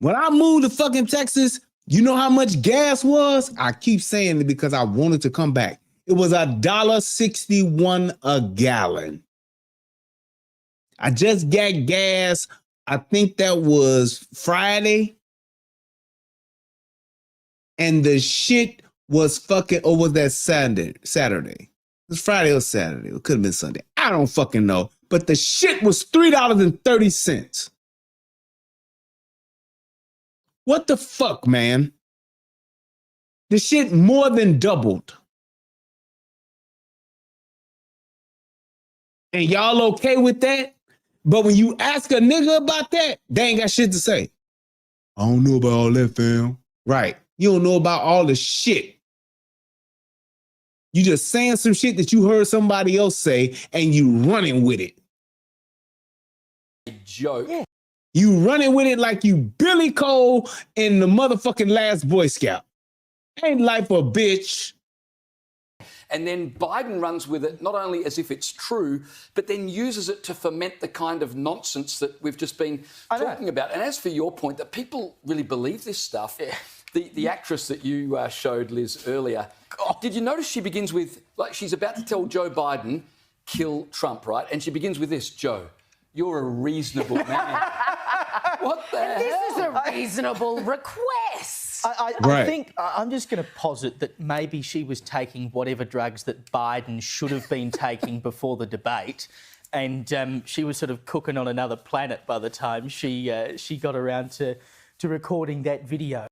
When I moved to fucking Texas, you know how much gas was? I keep saying it because I wanted to come back. It was $1.61 a gallon. I just got gas I think that was Friday. And the shit was fucking, or was that Saturday? It was Friday or Saturday. It could have been Sunday. I don't fucking know. But the shit was $3.30. What the fuck, man? The shit more than doubled. And y'all okay with that? But when you ask a nigga about that, they ain't got shit to say. I don't know about all that, fam. Right. You don't know about all the shit. You just saying some shit that you heard somebody else say and you running with it. Joke. Yeah. You running with it like you Billy Cole in the motherfucking Last Boy Scout. Ain't life a bitch. And then Biden runs with it not only as if it's true, but then uses it to foment the kind of nonsense that we've just been talking about. And as for your point, that people really believe this stuff, the actress that you showed, Liz, earlier, did you notice she begins with, like, she's about to tell Joe Biden, kill Trump, right? And she begins with this: Joe, you're a reasonable man. What the hell? This is a reasonable request. I think I'm just going to posit that maybe she was taking whatever drugs that Biden should have been taking before the debate, and she was sort of cooking on another planet by the time she got around to recording that video.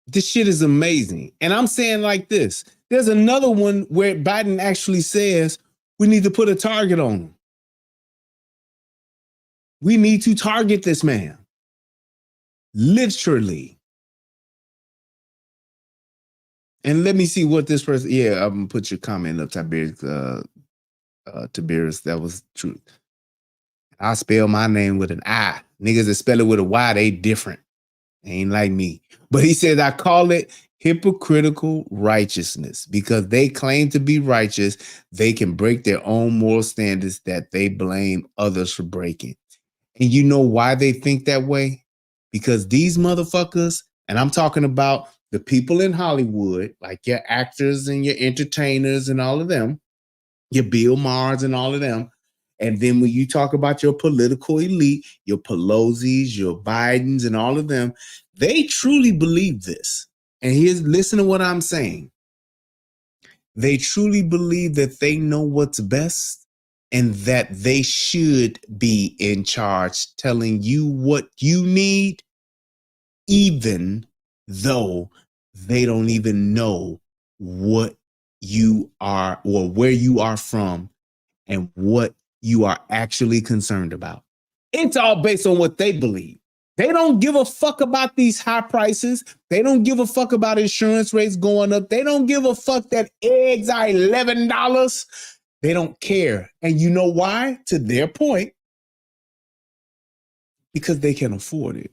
This shit is amazing. And I'm saying like this. There's another one where Biden actually says we need to put a target on him. We need to target this man. Literally. And let me see what this person, yeah, I'm gonna put your comment up, Tiberius. Tiberius, that was true. I spell my name with an I. Niggas that spell it with a Y, they different. They ain't like me. But he says, I call it hypocritical righteousness because they claim to be righteous. They can break their own moral standards that they blame others for breaking. And you know why they think that way? Because these motherfuckers, and I'm talking about the people in Hollywood, like your actors and your entertainers and all of them, your Bill Maher's and all of them. And then when you talk about your political elite, your Pelosi's, your Bidens and all of them, they truly believe this. And listen to what I'm saying. They truly believe that they know what's best and that they should be in charge, telling you what you need, even though they don't even know what you are or where you are from and what you are actually concerned about. It's all based on what they believe. They don't give a fuck about these high prices. They don't give a fuck about insurance rates going up. They don't give a fuck that eggs are $11. They don't care. And you know why? To their point, because they can afford it.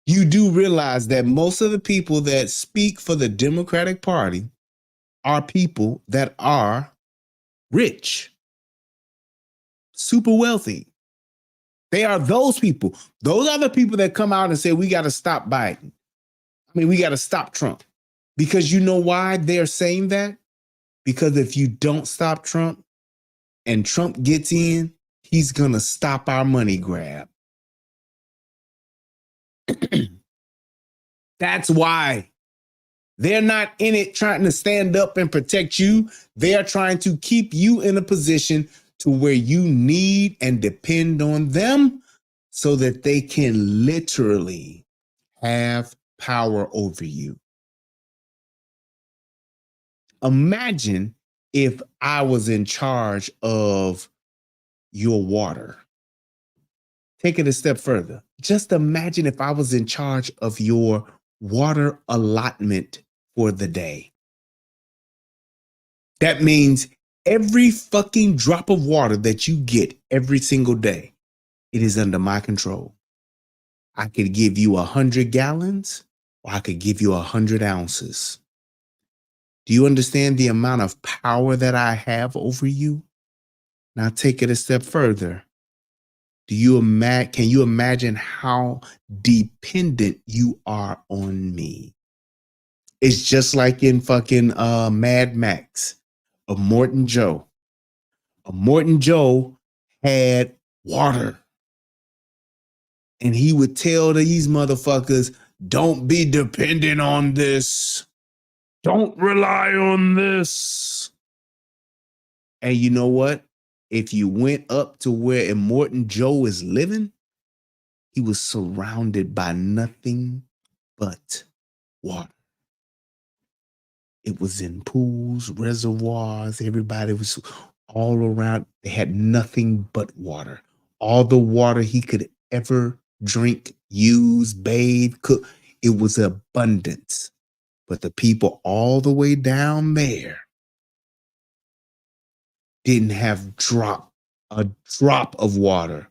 You do realize that most of the people that speak for the Democratic Party are people that are rich, super wealthy. They are those people. Those are the people that come out and say, we got to stop Biden. We got to stop Trump. Because you know why they're saying that? Because if you don't stop Trump and Trump gets in, he's going to stop our money grab. That's why. They're not in it trying to stand up and protect you. They are trying to keep you in a position to where you need and depend on them so that they can literally have power over you. Imagine if I was in charge of your water. Take it a step further. Just imagine if I was in charge of your water allotment for the day. That means every fucking drop of water that you get every single day, it is under my control. I could give you 100 gallons or I could give you 100 ounces. Do you understand the amount of power that I have over you? Now take it a step further. Can you imagine how dependent you are on me? It's just like in fucking Mad Max, a Morton Joe. A Morton Joe had water. And he would tell these motherfuckers, don't be dependent on this. Don't rely on this. And you know what? If you went up to where Immortan Joe is living, he was surrounded by nothing but water. It was in pools, reservoirs. Everybody was all around. They had nothing but water. All the water he could ever drink, use, bathe, cook. It was abundance. But the people all the way down there didn't have a drop of water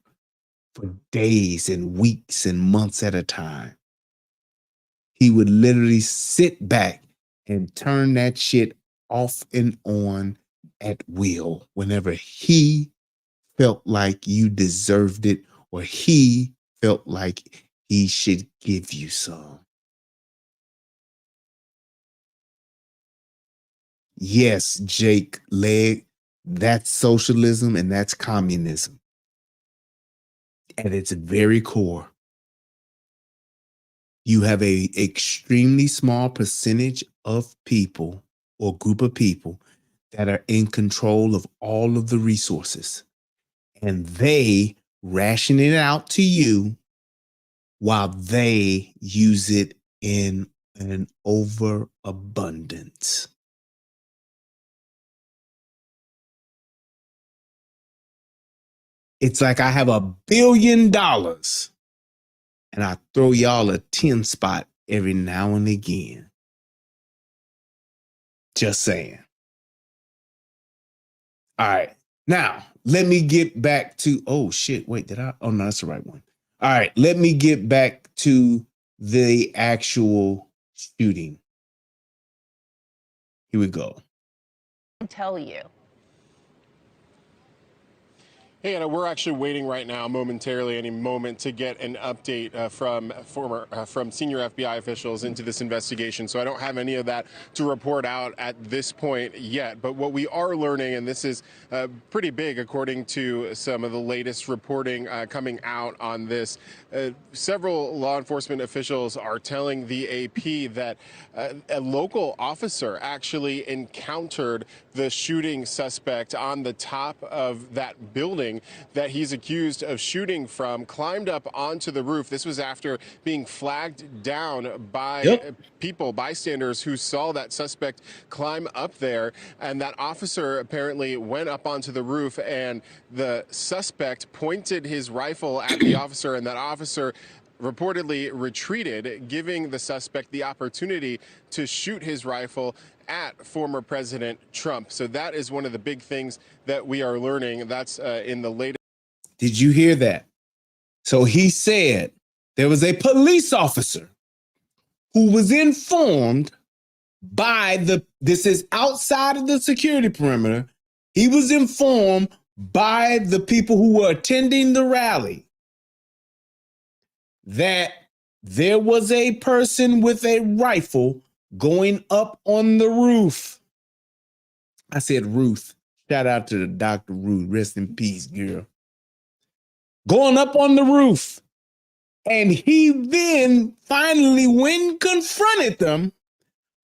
for days and weeks and months at a time. He would literally sit back and turn that shit off and on at will whenever he felt like you deserved it or he felt like he should give you some. Yes, Jake Leg, that's socialism and that's communism at its very core. You have a extremely small percentage of people or group of people that are in control of all of the resources, and they ration it out to you while they use it in an overabundance. It's like I have $1 billion and I throw y'all a 10 spot every now and again. Just saying. All right. Now, let me get back to, oh shit, wait, did I? Oh no, that's the right one. All right, let me get back to the actual shooting. Here we go. Tell you. Hey, Anna, we're actually waiting right now, momentarily, any moment, to get an update from senior FBI officials into this investigation. So I don't have any of that to report out at this point yet. But what we are learning, and this is pretty big according to some of the latest reporting coming out on this, several law enforcement officials are telling the AP that a local officer actually encountered the shooting suspect on the top of that building that he's accused of shooting from, climbed up onto the roof. This was after being flagged down by bystanders who saw that suspect climb up there. And that officer apparently went up onto the roof, and the suspect pointed his rifle at the officer, and that officer reportedly retreated, giving the suspect the opportunity to shoot his rifle at former President Trump. So that is one of the big things that we are learning. That's in the latest. Did you hear that? So he said there was a police officer who was informed by this is outside of the security perimeter. He was informed by the people who were attending the rally that there was a person with a rifle going up on the roof. I said Ruth. Shout out to the Dr. Ruth. Rest in peace, girl. Going up on the roof. And he then finally went and confronted them.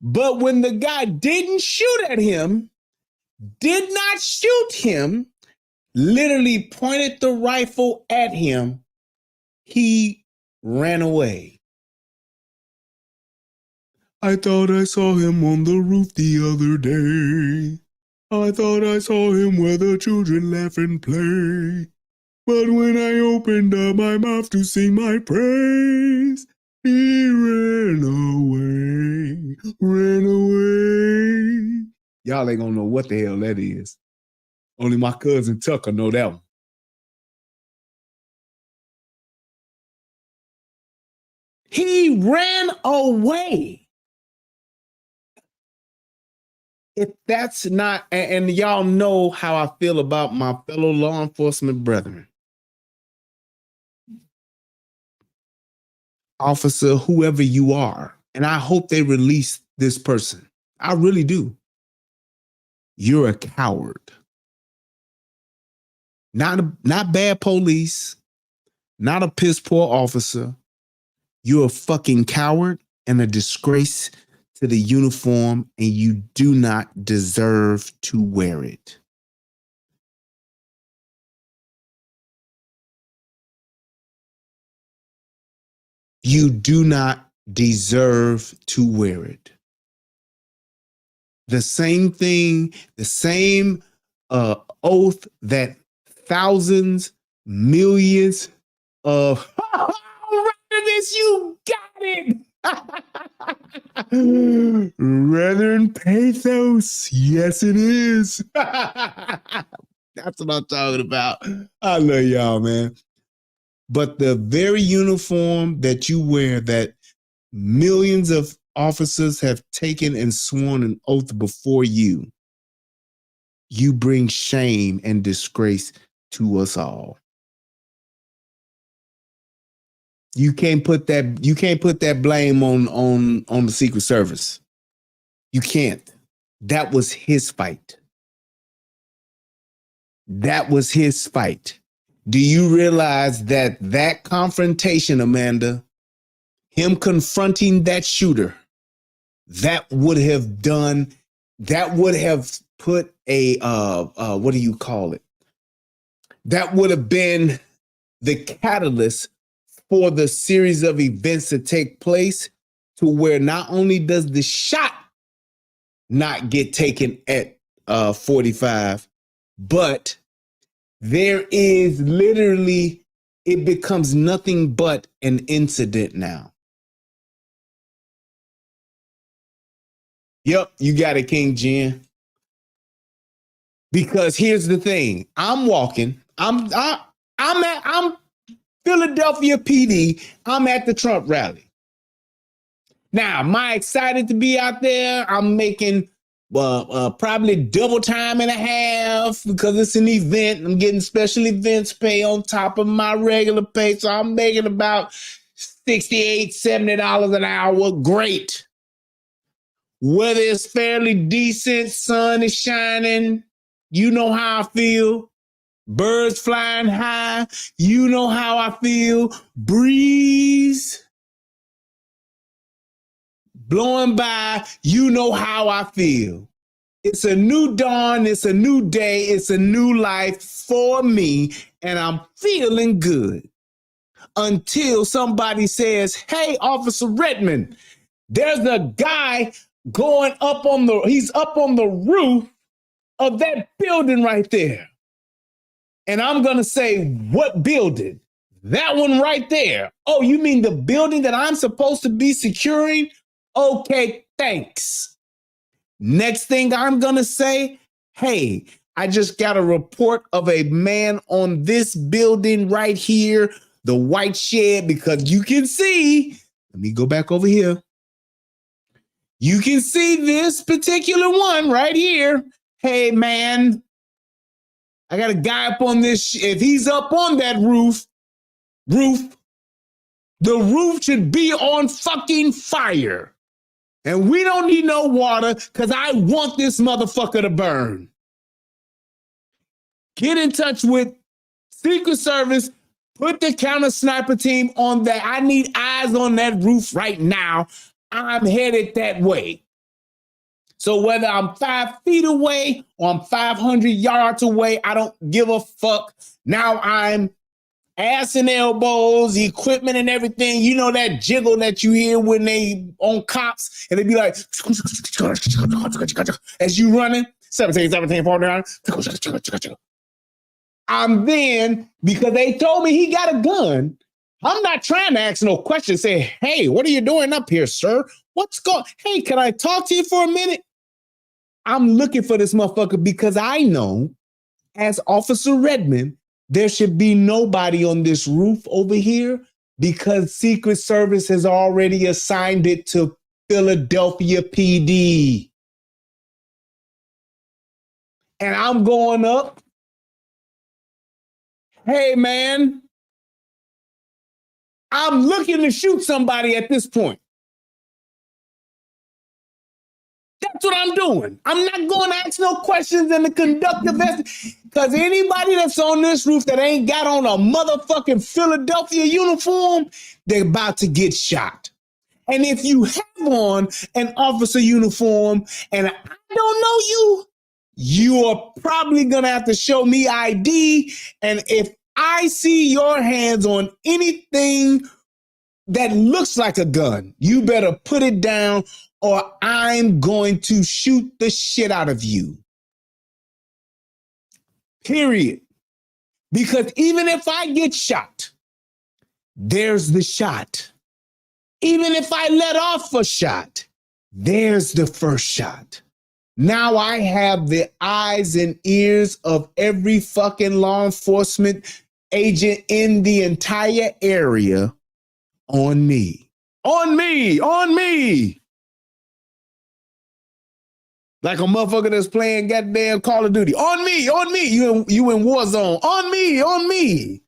But when the guy didn't shoot at him, did not shoot him, literally pointed the rifle at him, he ran away. I thought I saw him on the roof the other day. I thought I saw him where the children laugh and play. But when I opened up my mouth to sing my praise, he ran away, ran away. Y'all ain't gonna know what the hell that is. Only my cousin Tucker know that one. He ran away. If that's not, and y'all know how I feel about my fellow law enforcement brethren. Officer, whoever you are, and I hope they release this person. I really do. You're a coward. Not bad police, not a piss poor officer. You're a fucking coward and a disgrace to the uniform, and you do not deserve to wear it. You do not deserve to wear it. The same thing, the same oath that thousands, millions of this, you got it. Reverend Pathos. Yes, it is. That's what I'm talking about. I love y'all, man. But the very uniform that you wear, that millions of officers have taken and sworn an oath before you, you bring shame and disgrace to us all. You can't put that blame on the Secret Service. You can't. That was his fight. That was his fight. Do you realize that confrontation, Amanda, him confronting that shooter, that would have put a what do you call it? That would have been the catalyst for the series of events to take place, to where not only does the shot not get taken at 45, but there is literally, it becomes nothing but an incident now. Yep, you got it, King Jen. Because here's the thing. I'm walking. I'm Philadelphia PD. I'm at the Trump rally. Now, am I excited to be out there? I'm making probably double time and a half because it's an event. I'm getting special events pay on top of my regular pay. So I'm making about $68, $70 an hour. Great. Weather is fairly decent. Sun is shining. You know how I feel. Birds flying high. You know how I feel. Breeze blowing by. You know how I feel. It's a new dawn. It's a new day. It's a new life for me. And I'm feeling good. Until somebody says, hey, Officer Redmond, there's a guy he's up on the roof of that building right there. And I'm going to say, what building? That one right there. Oh, you mean the building that I'm supposed to be securing? Okay, thanks. Next thing I'm going to say, hey, I just got a report of a man on this building right here, the white shed, because you can see, let me go back over here. You can see this particular one right here. Hey, man, I got a guy up on this. If he's up on that roof, the roof should be on fucking fire. And we don't need no water because I want this motherfucker to burn. Get in touch with Secret Service. Put the counter sniper team on that. I need eyes on that roof right now. I'm headed that way. So whether I'm 5 feet away or I'm 500 yards away, I don't give a fuck. Now I'm ass and elbows, equipment and everything. You know that jiggle that you hear when they on cops and they be like, as you running, 17, 49. I'm then, because they told me he got a gun, I'm not trying to ask no questions. Say, hey, what are you doing up here, sir? Hey, can I talk to you for a minute? I'm looking for this motherfucker because I know, as Officer Redmond, there should be nobody on this roof over here because Secret Service has already assigned it to Philadelphia PD. And I'm going up. Hey, man, I'm looking to shoot somebody at this point. That's That's what I'm doing. I'm not going to ask no questions in the conduct investigation because anybody that's on this roof that ain't got on a motherfucking Philadelphia uniform, they're about to get shot. And if you have on an officer uniform and I don't know you, you are probably going to have to show me ID. And if I see your hands on anything that looks like a gun, you better put it down or I'm going to shoot the shit out of you. Period. Because even if I get shot, there's the shot. Even if I let off a shot, there's the first shot. Now I have the eyes and ears of every fucking law enforcement agent in the entire area on me. On me! On me! Like a motherfucker that's playing goddamn Call of Duty. On me! On me! You in Warzone. On me! On me!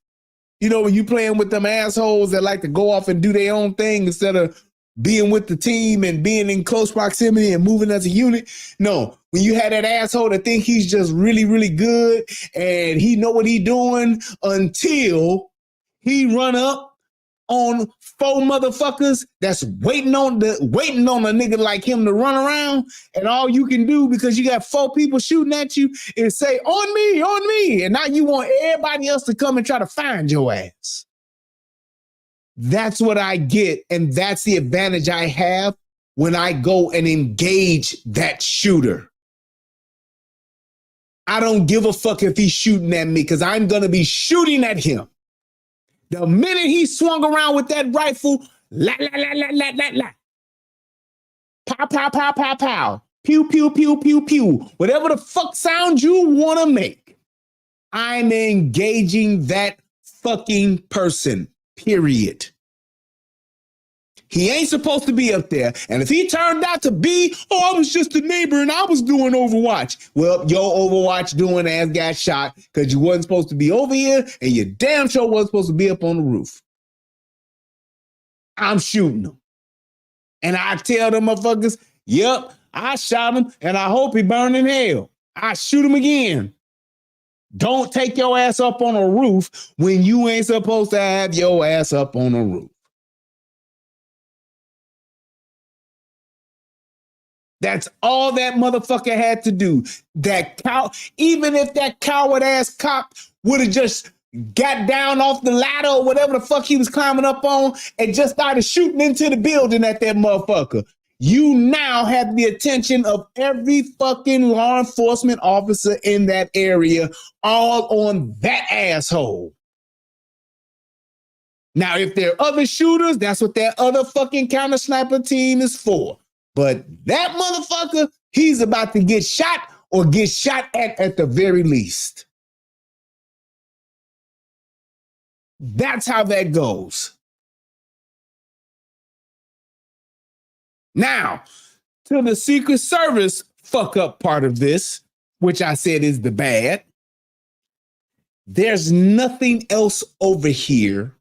You know, when you playing with them assholes that like to go off and do their own thing instead of being with the team and being in close proximity and moving as a unit. No, when you had that asshole that think he's just really, really good and he know what he doing until he run up on 4 motherfuckers that's waiting on a nigga like him to run around, and all you can do because you got 4 people shooting at you is say, on me, and now you want everybody else to come and try to find your ass. That's what I get, and that's the advantage I have when I go and engage that shooter. I don't give a fuck if he's shooting at me because I'm going to be shooting at him. The minute he swung around with that rifle, la, la, la, la, la, la, la. Pow, pow, pow, pow, pow. Pew, pew, pew, pew, pew. Whatever the fuck sound you want to make, I'm engaging that fucking person, period. He ain't supposed to be up there. And if he turned out to be, I was just a neighbor and I was doing Overwatch. Well, your Overwatch doing ass got shot because you wasn't supposed to be over here and you damn sure wasn't supposed to be up on the roof. I'm shooting them. And I tell them motherfuckers, yep, I shot him and I hope he burned in hell. I shoot him again. Don't take your ass up on a roof when you ain't supposed to have your ass up on a roof. That's all that motherfucker had to do. Even if that coward ass cop would have just got down off the ladder or whatever the fuck he was climbing up on and just started shooting into the building at that motherfucker. You now have the attention of every fucking law enforcement officer in that area, all on that asshole. Now, if there are other shooters, that's what that other fucking counter sniper team is for. But that motherfucker, he's about to get shot or get shot at the very least. That's how that goes. Now, to the Secret Service fuck up part of this, which I said is the bad. There's nothing else over here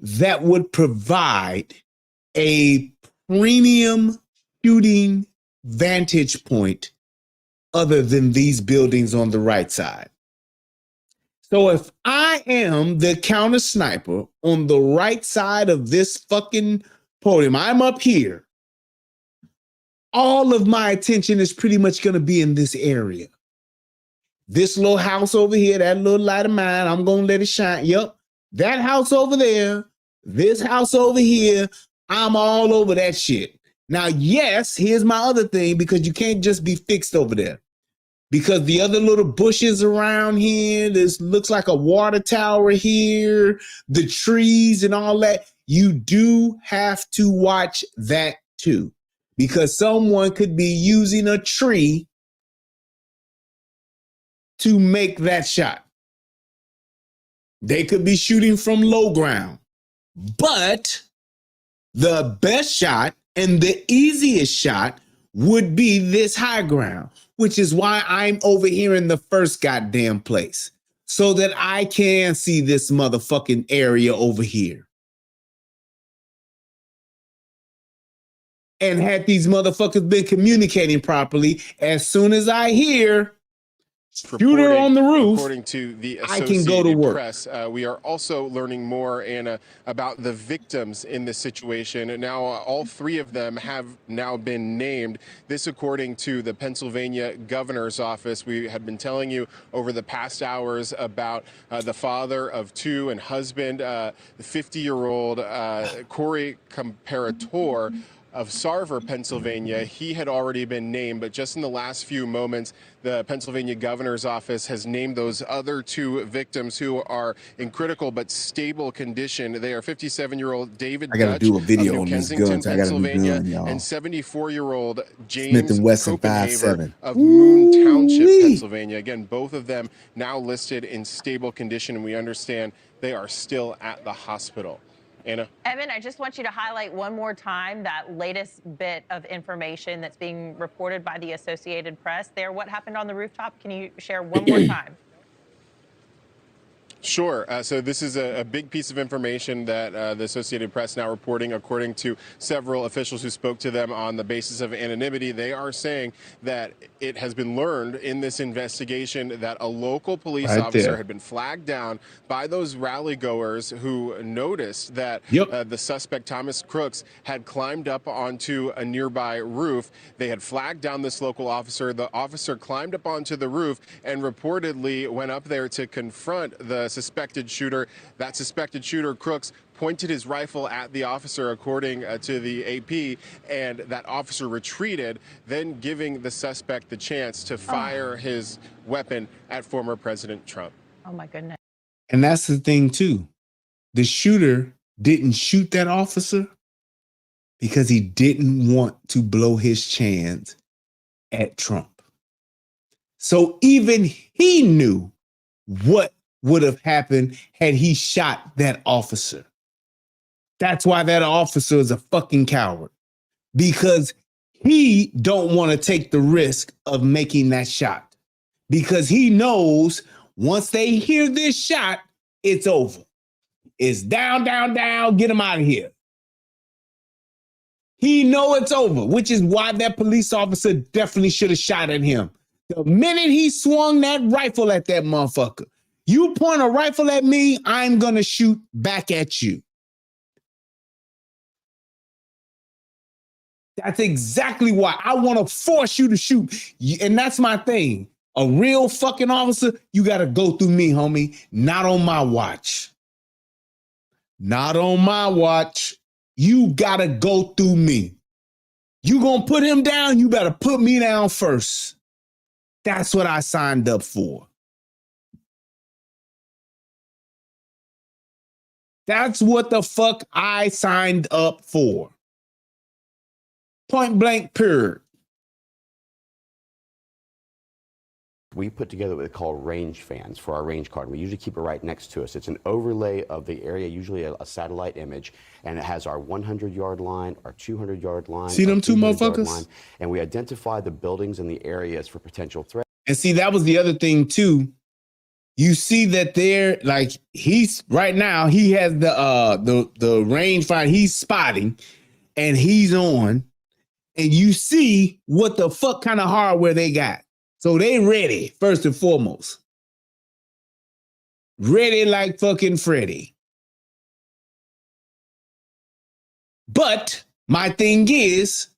that would provide a premium shooting vantage point other than these buildings on the right side. So if I am the counter sniper on the right side of this fucking podium, I'm up here. All of my attention is pretty much going to be in this area. This little house over here, that little light of mine, I'm going to let it shine. Yep. That house over there, this house over here, I'm all over that shit. Now, yes, here's my other thing, because you can't just be fixed over there. Because the other little bushes around here, this looks like a water tower here, the trees and all that, you do have to watch that too. Because someone could be using a tree to make that shot. They could be shooting from low ground. But the best shot and the easiest shot would be this high ground, which is why I'm over here in the first goddamn place, so that I can see this motherfucking area over here. And had these motherfuckers been communicating properly, as soon as I hear shooter on the roof, according to the I can go to Associated work. Press. We are also learning more, Anna, about the victims in this situation. And now all three of them have now been named. This according to the Pennsylvania governor's office. We had been telling you over the past hours about the father of two and husband, the 50-year-old Corey Comparator of Sarver, Pennsylvania. He had already been named, but just in the last few moments, the Pennsylvania governor's office has named those other two victims who are in critical but stable condition. They are 57-year-old David Dutch do a video of New on this Kensington, gun. I gotta be Pennsylvania, done, y'all. and 74-year-old James Smith and Wesson Copenhaver 5'7". of Moon Township, Ooh-wee. Pennsylvania. Again, both of them now listed in stable condition, and we understand they are still at the hospital. Anna? Evan, I just want you to highlight one more time that latest bit of information that's being reported by the Associated Press there. What happened on the rooftop? Can you share one more time? Sure. So this is a big piece of information that the Associated Press now reporting. According to several officials who spoke to them on the basis of anonymity, they are saying that it has been learned in this investigation that a local police officer had been flagged down by those rally goers who noticed that the suspect, Thomas Crooks, had climbed up onto a nearby roof. They had flagged down this local officer. The officer climbed up onto the roof and reportedly went up there to confront the suspected shooter. That suspected shooter, Crooks, pointed his rifle at the officer, according to the AP, and that officer retreated, then giving the suspect the chance to fire his weapon at former President Trump. Oh, my goodness. And that's the thing, too. The shooter didn't shoot that officer because he didn't want to blow his chance at Trump. So even he knew what would have happened had he shot that officer. That's why that officer is a fucking coward, because he don't want to take the risk of making that shot, because he knows once they hear this shot, it's over. It's down, down, down. Get him out of here. He know it's over, which is why that police officer definitely should have shot at him. The minute he swung that rifle at that motherfucker, you point a rifle at me, I'm going to shoot back at you. That's exactly why I want to force you to shoot. And that's my thing. A real fucking officer, you got to go through me, homie. Not on my watch. Not on my watch. You got to go through me. You going to put him down, you better put me down first. That's what I signed up for. That's what the fuck I signed up for. Point blank, period. We put together what they call range fans for our range card. We usually keep it right next to us. It's an overlay of the area, usually a satellite image, and it has our 100-yard line, our 200-yard line. See them two motherfuckers? Line, and we identify the buildings and the areas for potential threats. And see, that was the other thing too. You see that they're like, he's right now, he has the range finder, he's spotting, and he's on, and you see what the fuck kind of hardware they got. So they ready, first and foremost. Ready like fucking Freddy. But my thing is,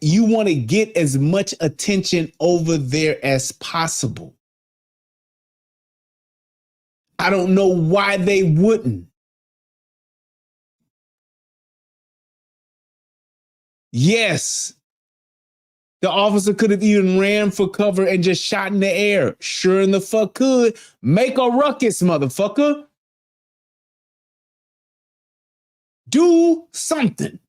you want to get as much attention over there as possible. I don't know why they wouldn't. Yes, the officer could have even ran for cover and just shot in the air. Sure in the fuck could. Make a ruckus, motherfucker. Do something.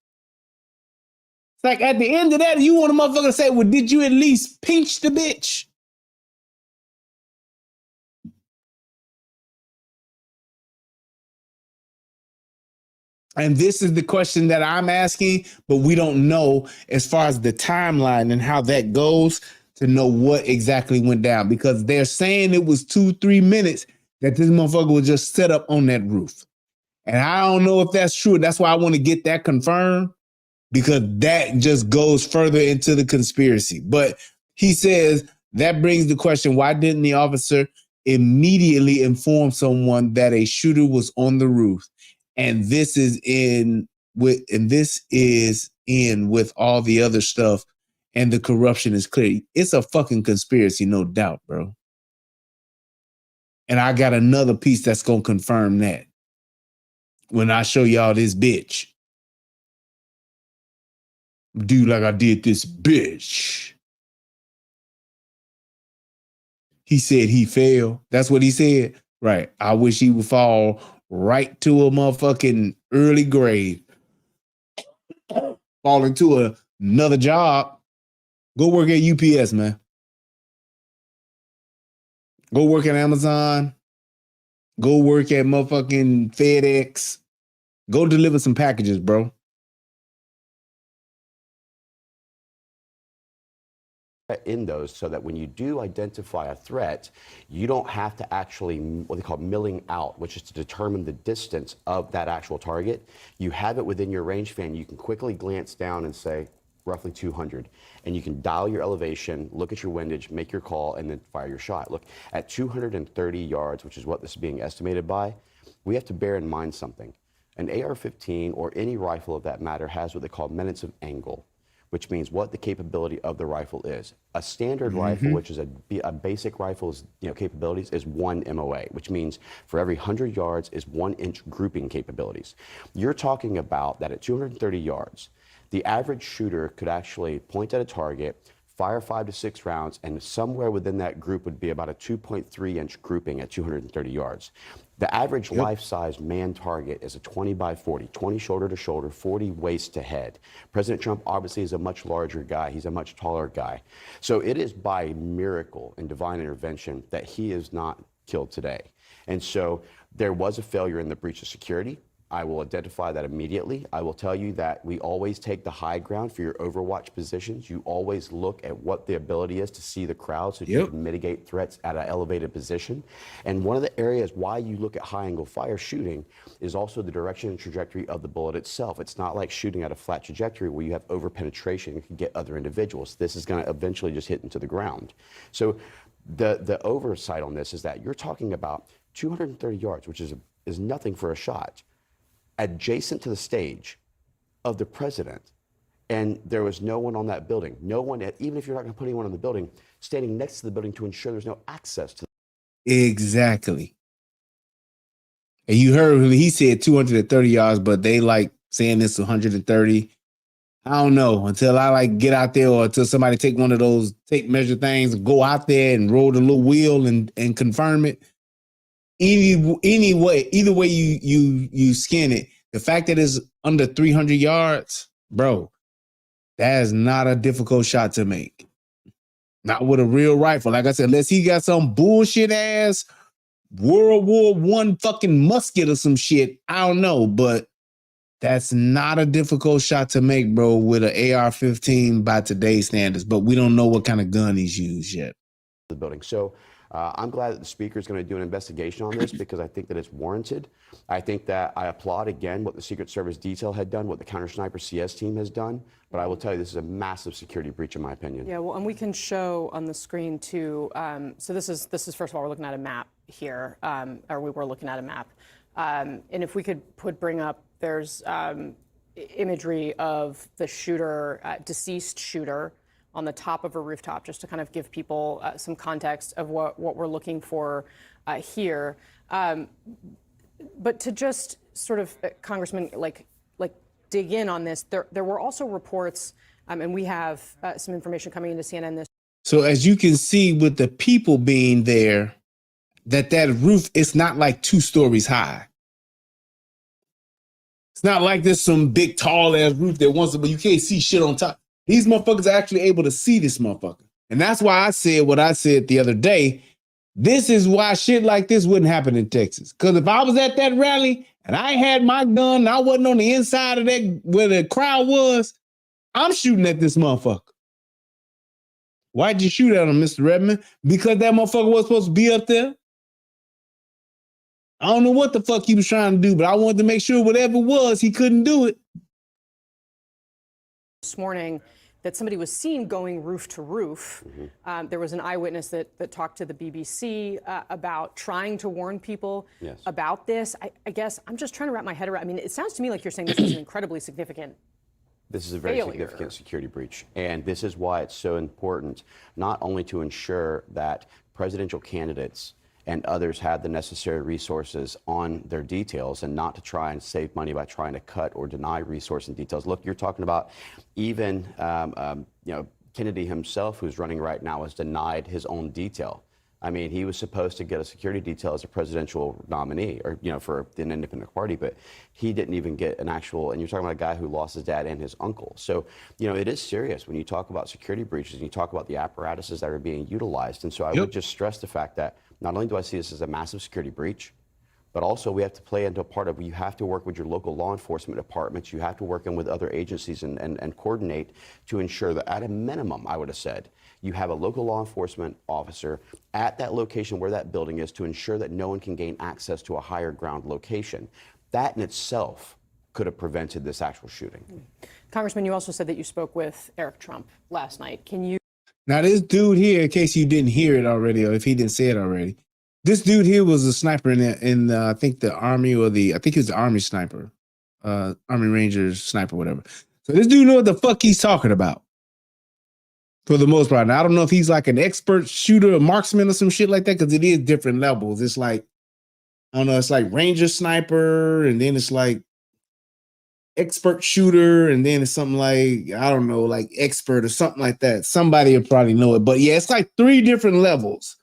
It's like at the end of that, you want a motherfucker to say, well, did you at least pinch the bitch? And this is the question that I'm asking, but we don't know as far as the timeline and how that goes to know what exactly went down, because they're saying it was 2-3 minutes that this motherfucker was just set up on that roof. And I don't know if that's true. That's why I want to get that confirmed. because that just goes further into the conspiracy. But he says that brings the question, why didn't the officer immediately inform someone that a shooter was on the roof? And this is in with all the other stuff, and the corruption is clear. It's a fucking conspiracy, no doubt, bro. And I got another piece that's gonna confirm that when I show y'all this bitch. Do like I did this bitch. He said he failed. That's what he said. Right. I wish he would fall right to a motherfucking early grave. Fall into another job. Go work at UPS, man. Go work at Amazon. Go work at motherfucking FedEx. Go deliver some packages, bro. In those so that when you do identify a threat, you don't have to actually what they call milling out, which is to determine the distance of that actual target. You have it within your range fan. You can quickly glance down and say roughly 200, and you can dial your elevation, look at your windage, make your call, and then fire your shot. Look, at 230 yards, which is what this is being estimated by, we have to bear in mind something. An AR-15 or any rifle of that matter has what they call minutes of angle, which means what the capability of the rifle is. A standard rifle, which is a basic rifle's capabilities, is 1 MOA, which means for every 100 yards is 1 inch grouping capabilities. You're talking about that at 230 yards, the average shooter could actually point at a target, fire 5 to 6 rounds, and somewhere within that group would be about a 2.3 inch grouping at 230 yards. The average life-size man target is a 20 by 40, 20 shoulder to shoulder, 40 waist to head. President Trump obviously is a much larger guy. He's a much taller guy. So it is by miracle and divine intervention that he is not killed today. And so there was a failure in the breach of security. I will identify that immediately. I will tell you that we always take the high ground for your overwatch positions. You always look at what the ability is to see the crowd so you can mitigate threats at an elevated position. And one of the areas why you look at high angle fire shooting is also the direction and trajectory of the bullet itself. It's not like shooting at a flat trajectory where you have over penetration and can get other individuals. This is going to eventually just hit into the ground. So the oversight on this is that you're talking about 230 yards, which is nothing for a shot, adjacent to the stage of the president, and there was no one on that building. No one, even if you're not going to put anyone on the building, standing next to the building to ensure there's no access to. Exactly. And you heard he said 230 yards, but they like saying it's 130. I don't know until I like get out there or until somebody take one of those tape measure things, go out there and roll the little wheel and confirm it. Either way you skin it, the fact that it's under 300 yards, bro, that is not a difficult shot to make. Not with a real rifle. Like I said, unless he got some bullshit ass World War I fucking musket or some shit. I don't know, but that's not a difficult shot to make, bro, with an AR-15 by today's standards. But we don't know what kind of gun he's used yet. The building. So I'm glad that the speaker is going to do an investigation on this because I think that it's warranted. I think that I applaud again what the Secret Service detail had done, what the Counter Sniper CS team has done. But I will tell you, this is a massive security breach, in my opinion. Yeah, well, and we can show on the screen too. So this is first of all, we're looking at a map here, or we were looking at a map. And if we could bring up, there's imagery of the shooter, deceased shooter, on the top of a rooftop, just to kind of give people some context of what we're looking for here. But to just sort of, Congressman, like dig in on this, there were also reports, and we have some information coming into CNN this. So as you can see with the people being there, that roof is not like 2 stories high. It's not like there's some big tall ass roof that wants to, but you can't see shit on top. These motherfuckers are actually able to see this motherfucker. And that's why I said what I said the other day. This is why shit like this wouldn't happen in Texas. Because if I was at that rally and I had my gun and I wasn't on the inside of that where the crowd was, I'm shooting at this motherfucker. Why'd you shoot at him, Mr. Redmond? Because that motherfucker was supposed to be up there. I don't know what the fuck he was trying to do, but I wanted to make sure whatever it was, he couldn't do it. This morning that somebody was seen going roof to roof. There was an eyewitness that talked to the BBC about trying to warn people about this. I guess I'm just trying to wrap my head around. I mean, it sounds to me like you're saying this was an incredibly significant This is a very significant security breach. And this is why it's so important, not only to ensure that presidential candidates and others have the necessary resources on their details and not to try and save money by trying to cut or deny resource and details. Look, you're talking about even, Kennedy himself, who's running right now, has denied his own detail. I mean, he was supposed to get a security detail as a presidential nominee or, for an independent party, but he didn't even get an actual, and you're talking about a guy who lost his dad and his uncle. So, it is serious when you talk about security breaches and you talk about the apparatuses that are being utilized. And so I would just stress the fact that not only do I see this as a massive security breach, but also we have to play into a part of, you have to work with your local law enforcement departments, you have to work in with other agencies and coordinate to ensure that at a minimum, I would have said, you have a local law enforcement officer at that location where that building is to ensure that no one can gain access to a higher ground location. That in itself could have prevented this actual shooting. Congressman, you also said that you spoke with Eric Trump last night. Can you? Now, this dude here, in case you didn't hear it already, or if he didn't say it already, this dude here was a sniper in I think the Army I think he was the Army sniper, Army Rangers sniper, whatever. So this dude know what the fuck he's talking about. For the most part. Now, I don't know if he's like an expert shooter, a marksman or some shit like that, because it is different levels. It's like, I don't know, it's like Ranger sniper, and then it's like expert shooter, and then it's something like, I don't know, like expert or something like that. Somebody will probably know it. But yeah, it's like 3 different levels.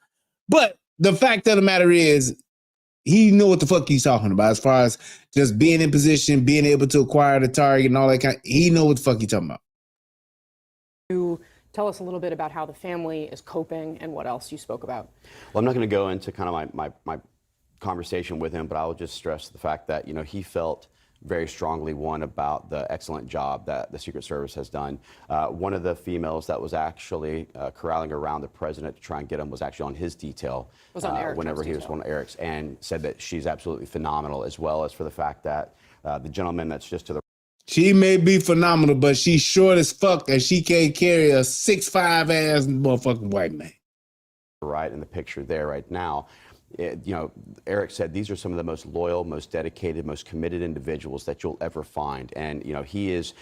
But the fact of the matter is, he know what the fuck he's talking about as far as just being in position, being able to acquire the target and all that kind. He know what the fuck he's talking about. Tell us a little bit about how the family is coping and what else you spoke about. Well, I'm not going to go into kind of my conversation with him, but I'll just stress the fact that, he felt very strongly, one, about the excellent job that the Secret Service has done. One of the females that was actually corralling around the president to try and get him was actually on his detail whenever he was on Eric's, and said that she's absolutely phenomenal, as well as for the fact that the gentleman that's just to the She may be phenomenal, but she's short as fuck, and she can't carry a 6'5" ass motherfucking white man. Right in the picture there right now. Eric said these are some of the most loyal, most dedicated, most committed individuals that you'll ever find. And, he is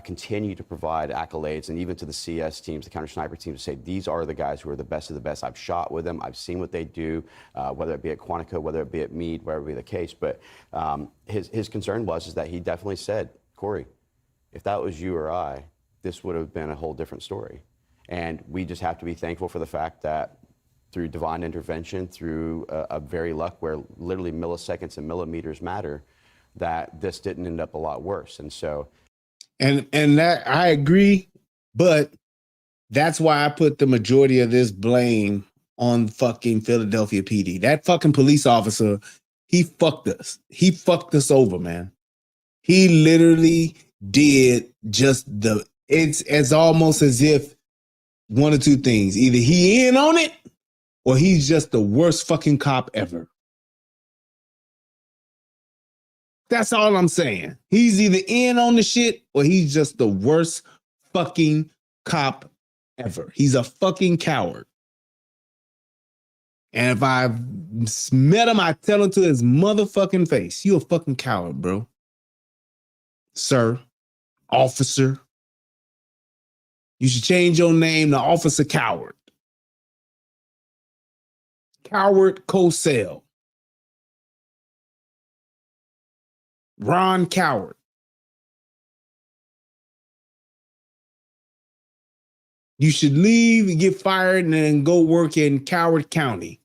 continued to provide accolades, and even to the CS teams, the counter sniper teams, to say these are the guys who are the best of the best. I've shot with them. I've seen what they do, whether it be at Quantico, whether it be at Meade, wherever be the case. But his concern is that he definitely said, Corey, if that was you or I, this would have been a whole different story. And we just have to be thankful for the fact that through divine intervention, through a very luck where literally milliseconds and millimeters matter, that this didn't end up a lot worse. And so, and that I agree, but that's why I put the majority of this blame on fucking Philadelphia PD. That fucking police officer, he fucked us. He fucked us over, man. He literally did it's almost as if one of two things. Either he in on it or he's just the worst fucking cop ever. That's all I'm saying. He's either in on the shit or he's just the worst fucking cop ever. He's a fucking coward. And if I met him, I tell him to his motherfucking face, you a fucking coward, bro. Sir, officer. You should change your name to Officer Coward. Coward Cosell. Ron Coward. You should leave and get fired and then go work in Coward County.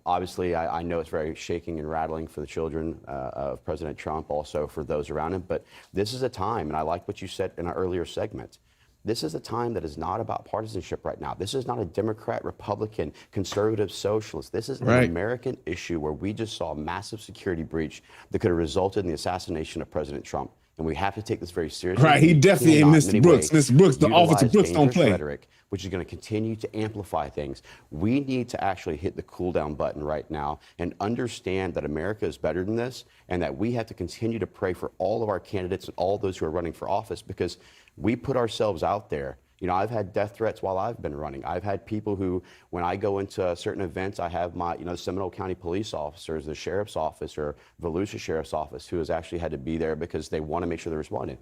Obviously, I know it's very shaking and rattling for the children of President Trump, also for those around him. But this is a time, and I like what you said in our earlier segment, this is a time that is not about partisanship right now. This is not a Democrat, Republican, conservative, socialist. This is an American issue where we just saw a massive security breach that could have resulted in the assassination of President Trump. And we have to take this very seriously. Right, he definitely ain't Mr. Brooks. Mr. Brooks, the Officer Brooks don't play. Rhetoric, which is going to continue to amplify things. We need to actually hit the cool down button right now and understand that America is better than this, and that we have to continue to pray for all of our candidates and all those who are running for office, because we put ourselves out there. You know, I've had death threats while I've been running. I've had people who, when I go into certain events, I have my, the Seminole County police officers, the sheriff's office, or Volusia Sheriff's Office, who has actually had to be there because they want to make sure they're responding.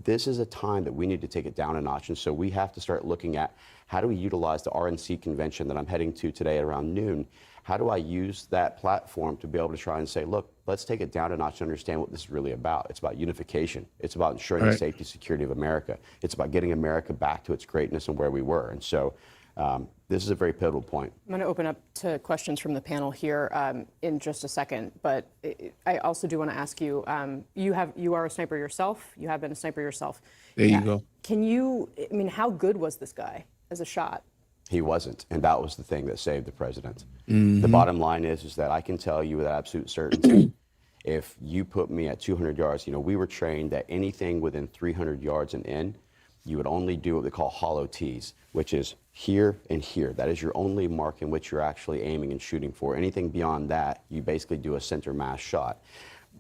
This is a time that we need to take it down a notch, and so we have to start looking at how do we utilize the RNC convention that I'm heading to today at around noon. How do I use that platform to be able to try and say, look, let's take it down a notch to understand what this is really about. It's about unification. It's about ensuring the safety and security of America. It's about getting America back to its greatness and where we were. And so this is a very pivotal point. I'm going to open up to questions from the panel here in just a second, but I also do want to ask you, you are a sniper yourself. You have been a sniper yourself. There you go. Can you, I mean, how good was this guy as a shot? He wasn't, and that was the thing that saved the president. The bottom line is that I can tell you with absolute certainty, if you put me at 200 yards, we were trained that anything within 300 yards and in, you would only do what they call hollow tees, which is here and here. That is your only mark in which you're actually aiming and shooting for. Anything beyond that, you basically do a center mass shot.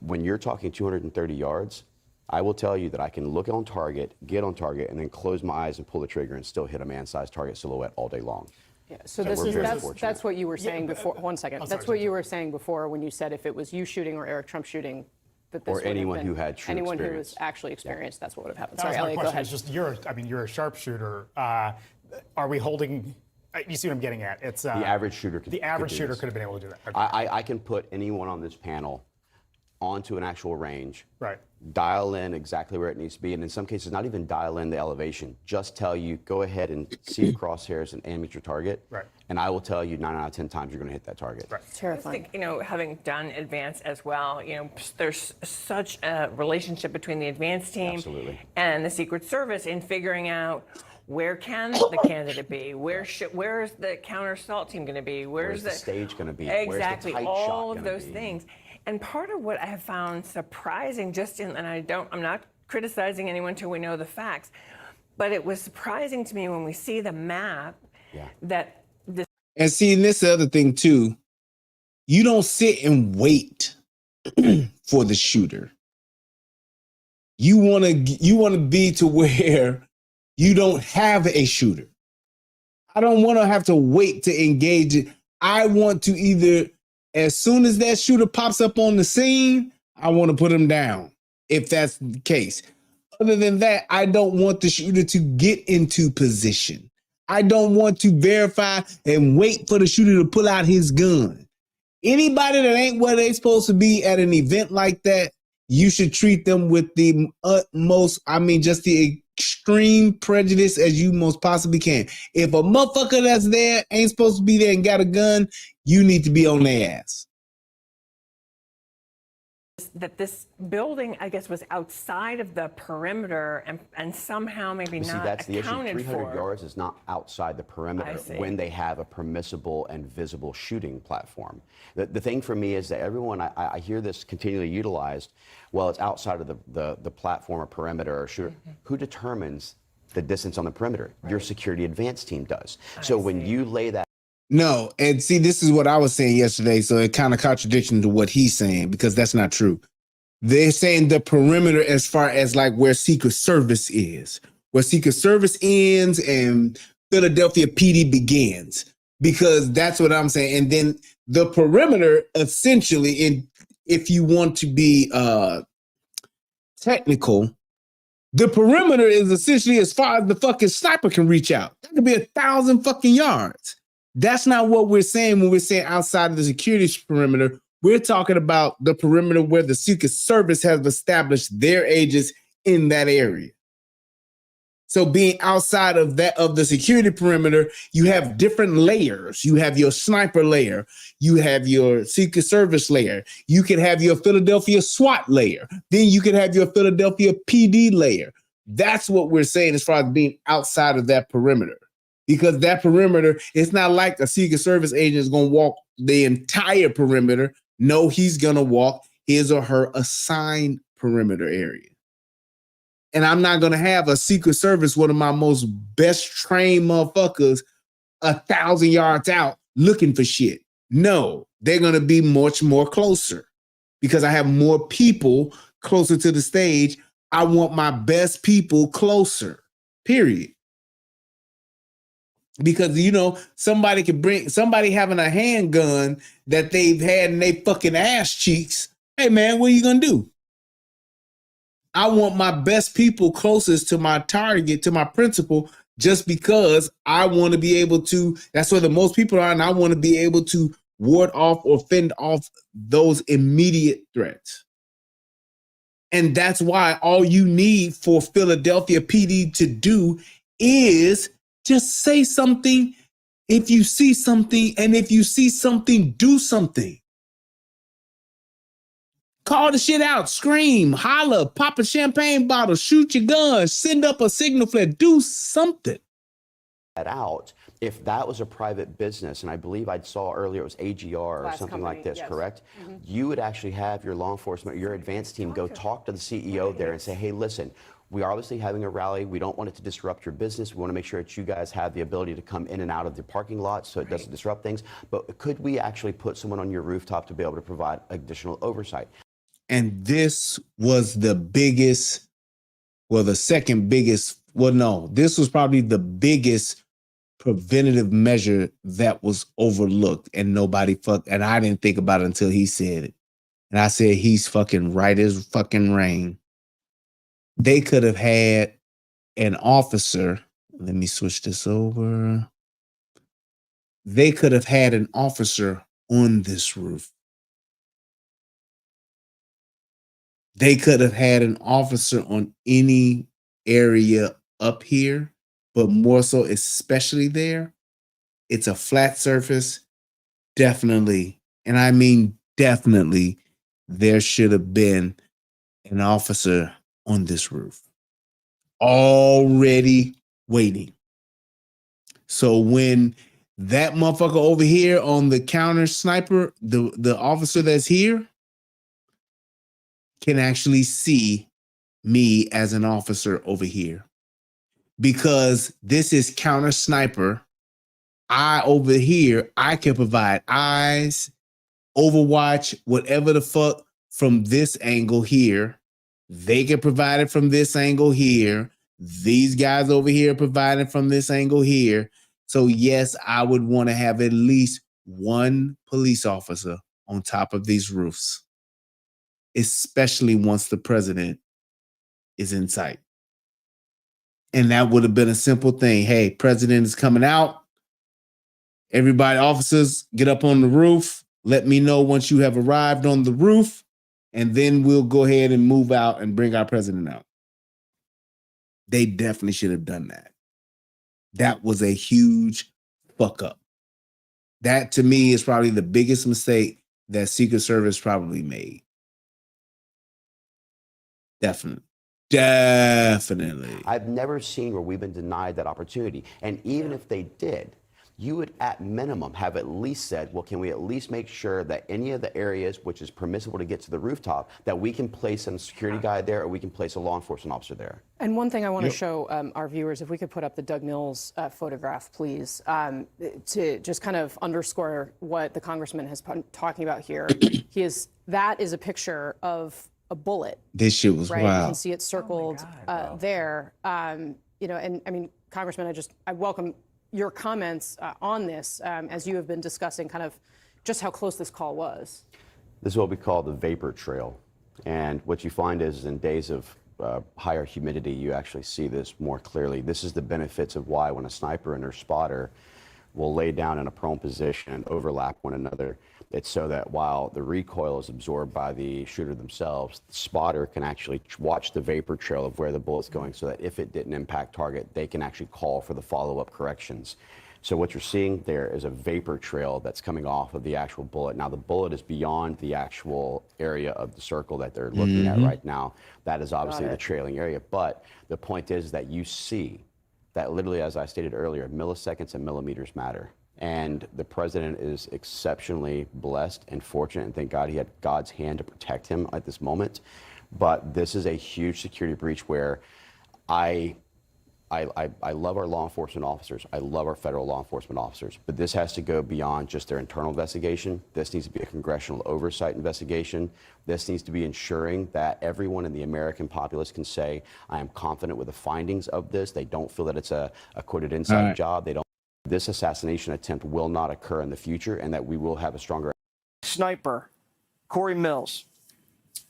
When you're talking 230 yards, I will tell you that I can look on target, get on target, and then close my eyes and pull the trigger and still hit a man-sized target silhouette all day long. Yeah, so that's what you were saying before. One second. That's what you were saying before when you said if it was you shooting or Eric Trump shooting, that this or anyone who had true anyone experience. who was actually experienced, that's what would have happened. That Sorry, was my Elliot, question. go ahead. It's just you're a sharpshooter. Are we holding? You see what I'm getting at? It's the average shooter. The average shooter could have been able to do that. Okay. I can put anyone on this panel onto an actual range. Right. Dial in exactly where it needs to be, and in some cases, not even dial in the elevation. Just tell you, go ahead and see the crosshairs and aim at your target. Right. And I will tell you 9 out of 10 times you're going to hit that target. Right. Terrifying. I think, having done advance as well, there's such a relationship between the advance team Absolutely. and the Secret Service in figuring out where can the candidate be? Where's the counter assault team going to be? Where's the stage going to be? Exactly. Where's the tight all shot of those be? things. And part of what I have found surprising, I'm not criticizing anyone until we know the facts, but it was surprising to me when we see the map that this. And see, and this is the other thing too. You don't sit and wait for the shooter. You want to be to where you don't have a shooter. I don't want to have to wait to engage it. I want to either, as soon as that shooter pops up on the scene, I want to put him down, if that's the case. Other than that, I don't want the shooter to get into position. I don't want to verify and wait for the shooter to pull out his gun. Anybody that ain't where they supposed to be at an event like that, you should treat them with the utmost, just the extreme prejudice as you most possibly can. If a motherfucker that's there ain't supposed to be there and got a gun, you need to be on their ass. That this building, I guess, was outside of the perimeter and somehow maybe not that's the issue. accounted 300 for. yards is not outside the perimeter when they have a permissible and visible shooting platform. The thing for me is that everyone, I hear this continually utilized, well, it's outside of the platform or perimeter or shooter. Who determines the distance on the perimeter? Right. Your security advance team does. So when you lay that. No, and see, this is what I was saying yesterday, so it kind of contradiction to what he's saying, because that's not true. They're saying the perimeter as far as like where Secret Service is, where Secret Service ends and Philadelphia PD begins, because that's what I'm saying. And then the perimeter, essentially, if you want to be technical, the perimeter is essentially as far as the fucking sniper can reach out. That could be 1,000 fucking yards. That's not what we're saying when we're saying outside of the security perimeter. We're talking about the perimeter where the Secret Service has established their agents in that area. So being outside of the security perimeter, you have different layers. You have your sniper layer. You have your Secret Service layer. You can have your Philadelphia SWAT layer. Then you can have your Philadelphia PD layer. That's what we're saying as far as being outside of that perimeter. Because that perimeter, it's not like a Secret Service agent is going to walk the entire perimeter. No, he's going to walk his or her assigned perimeter area. And I'm not going to have a Secret Service, one of my most best trained motherfuckers, 1,000 yards out looking for shit. No, they're going to be much more closer because I have more people closer to the stage. I want my best people closer, period. Because, you know, somebody having a handgun that they've had in their fucking ass cheeks. Hey, man, what are you going to do? I want my best people closest to my target, to my principal, just because I want to be able to, that's where the most people are, and I want to be able to ward off or fend off those immediate threats. And that's why all you need for Philadelphia PD to do is just say something if you see something, and if you see something, do something. Call the shit out, scream, holler, pop a champagne bottle, shoot your gun, send up a signal flare, do something. That out if that was a private business, and I believe I saw earlier it was AGR or something like this, correct? You would actually have your law enforcement, your advance team go talk to the CEO there and say, hey, listen, we are obviously having a rally. We don't want it to disrupt your business. We want to make sure that you guys have the ability to come in and out of the parking lot so it doesn't disrupt things. But could we actually put someone on your rooftop to be able to provide additional oversight? And this was the biggest, well, the second biggest, well, no, this was probably the biggest preventative measure that was overlooked and nobody and I didn't think about it until he said it. And I said, he's fucking right as fucking rain. They could have had an officer. Let me switch this over. They could have had an officer on this roof. They could have had an officer on any area up here, but more so, especially there. It's a flat surface. Definitely, and I mean definitely, there should have been an officer on this roof already waiting. So when that motherfucker over here on the counter sniper, the officer that's here can actually see me as an officer over here, because this is counter sniper. Over here, I can provide eyes, overwatch, whatever the fuck from this angle here. They can provide it from this angle here. These guys over here providing from this angle here. So yes, I would want to have at least one police officer on top of these roofs, especially once the president is in sight. And that would have been a simple thing. Hey, president is coming out. Everybody, officers, get up on the roof. Let me know once you have arrived on the roof, and then we'll go ahead and move out and bring our president out. They definitely should have done that. That was a huge fuck up. That, to me, is probably the biggest mistake that Secret Service probably made. Definitely. I've never seen where we've been denied that opportunity. And even if they did, you would at minimum have at least said, well, can we at least make sure that any of the areas which is permissible to get to the rooftop, that we can place a security guy there or we can place a law enforcement officer there? And one thing I want to show our viewers, if we could put up the Doug Mills photograph, please, to just kind of underscore what the congressman has been talking about here. That is a picture of a bullet. This shit was right? wild. You can see it circled there. You know, and I mean, Congressman, I welcome your comments on this as you have been discussing kind of just how close this call was. This is what we call the vapor trail. And what you find is in days of higher humidity, you actually see this more clearly. This is the benefits of why when a sniper and their spotter will lay down in a prone position and overlap one another. It's so that while the recoil is absorbed by the shooter themselves, the spotter can actually watch the vapor trail of where the bullet's going so that if it didn't impact target, they can actually call for the follow-up corrections. So what you're seeing there is a vapor trail that's coming off of the actual bullet. Now the bullet is beyond the actual area of the circle that they're looking at right now. That is obviously the trailing area. But the point is that you see that literally, as I stated earlier, milliseconds and millimeters matter. And the president is exceptionally blessed and fortunate, and thank God he had God's hand to protect him at this moment. But this is a huge security breach where I love our law enforcement officers. I love our federal law enforcement officers, but this has to go beyond just their internal investigation. This needs to be a congressional oversight investigation. This needs to be ensuring that everyone in the American populace can say, I am confident with the findings of this. They don't feel that it's a quoted inside job. They don't. This assassination attempt will not occur in the future, and that we will have a stronger sniper, Corey Mills.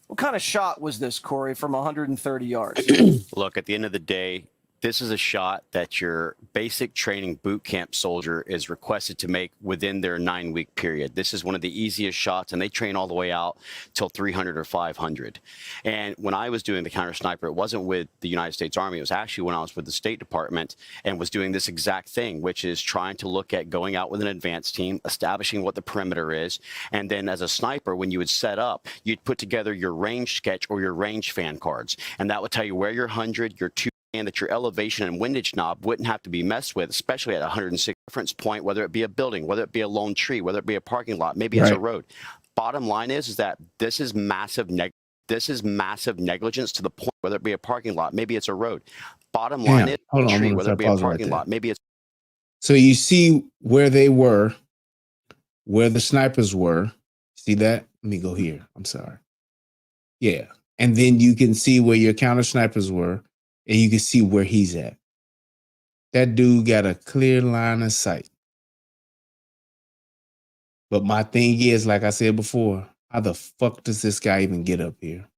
What kind of shot was this, Corey, from 130 yards? Look, at the end of the day, this is a shot that your basic training boot camp soldier is requested to make within their 9-week period. This is one of the easiest shots, and they train all the way out till 300 or 500. And when I was doing the counter sniper, it wasn't with the United States Army. It was actually when I was with the State Department and was doing this exact thing, which is trying to look at going out with an advanced team, establishing what the perimeter is. And then as a sniper, when you would set up, you'd put together your range sketch or your range fan cards. And that would tell you where your 100, your 2, and that your elevation and windage knob wouldn't have to be messed with, especially at 106 reference point, whether it be a building, whether it be a lone tree, whether it be a parking lot, maybe it's a road. Bottom line is that this is massive negligence to the point, whether it be a parking lot, maybe it's a road. Bottom line is tree, whether it be a parking lot, maybe it's. So you see where they were, where the snipers were. See that? Let me go here. I'm sorry. Yeah. And then you can see where your counter snipers were. And you can see where he's at. That dude got a clear line of sight. But my thing is, like I said before, how the fuck does this guy even get up here?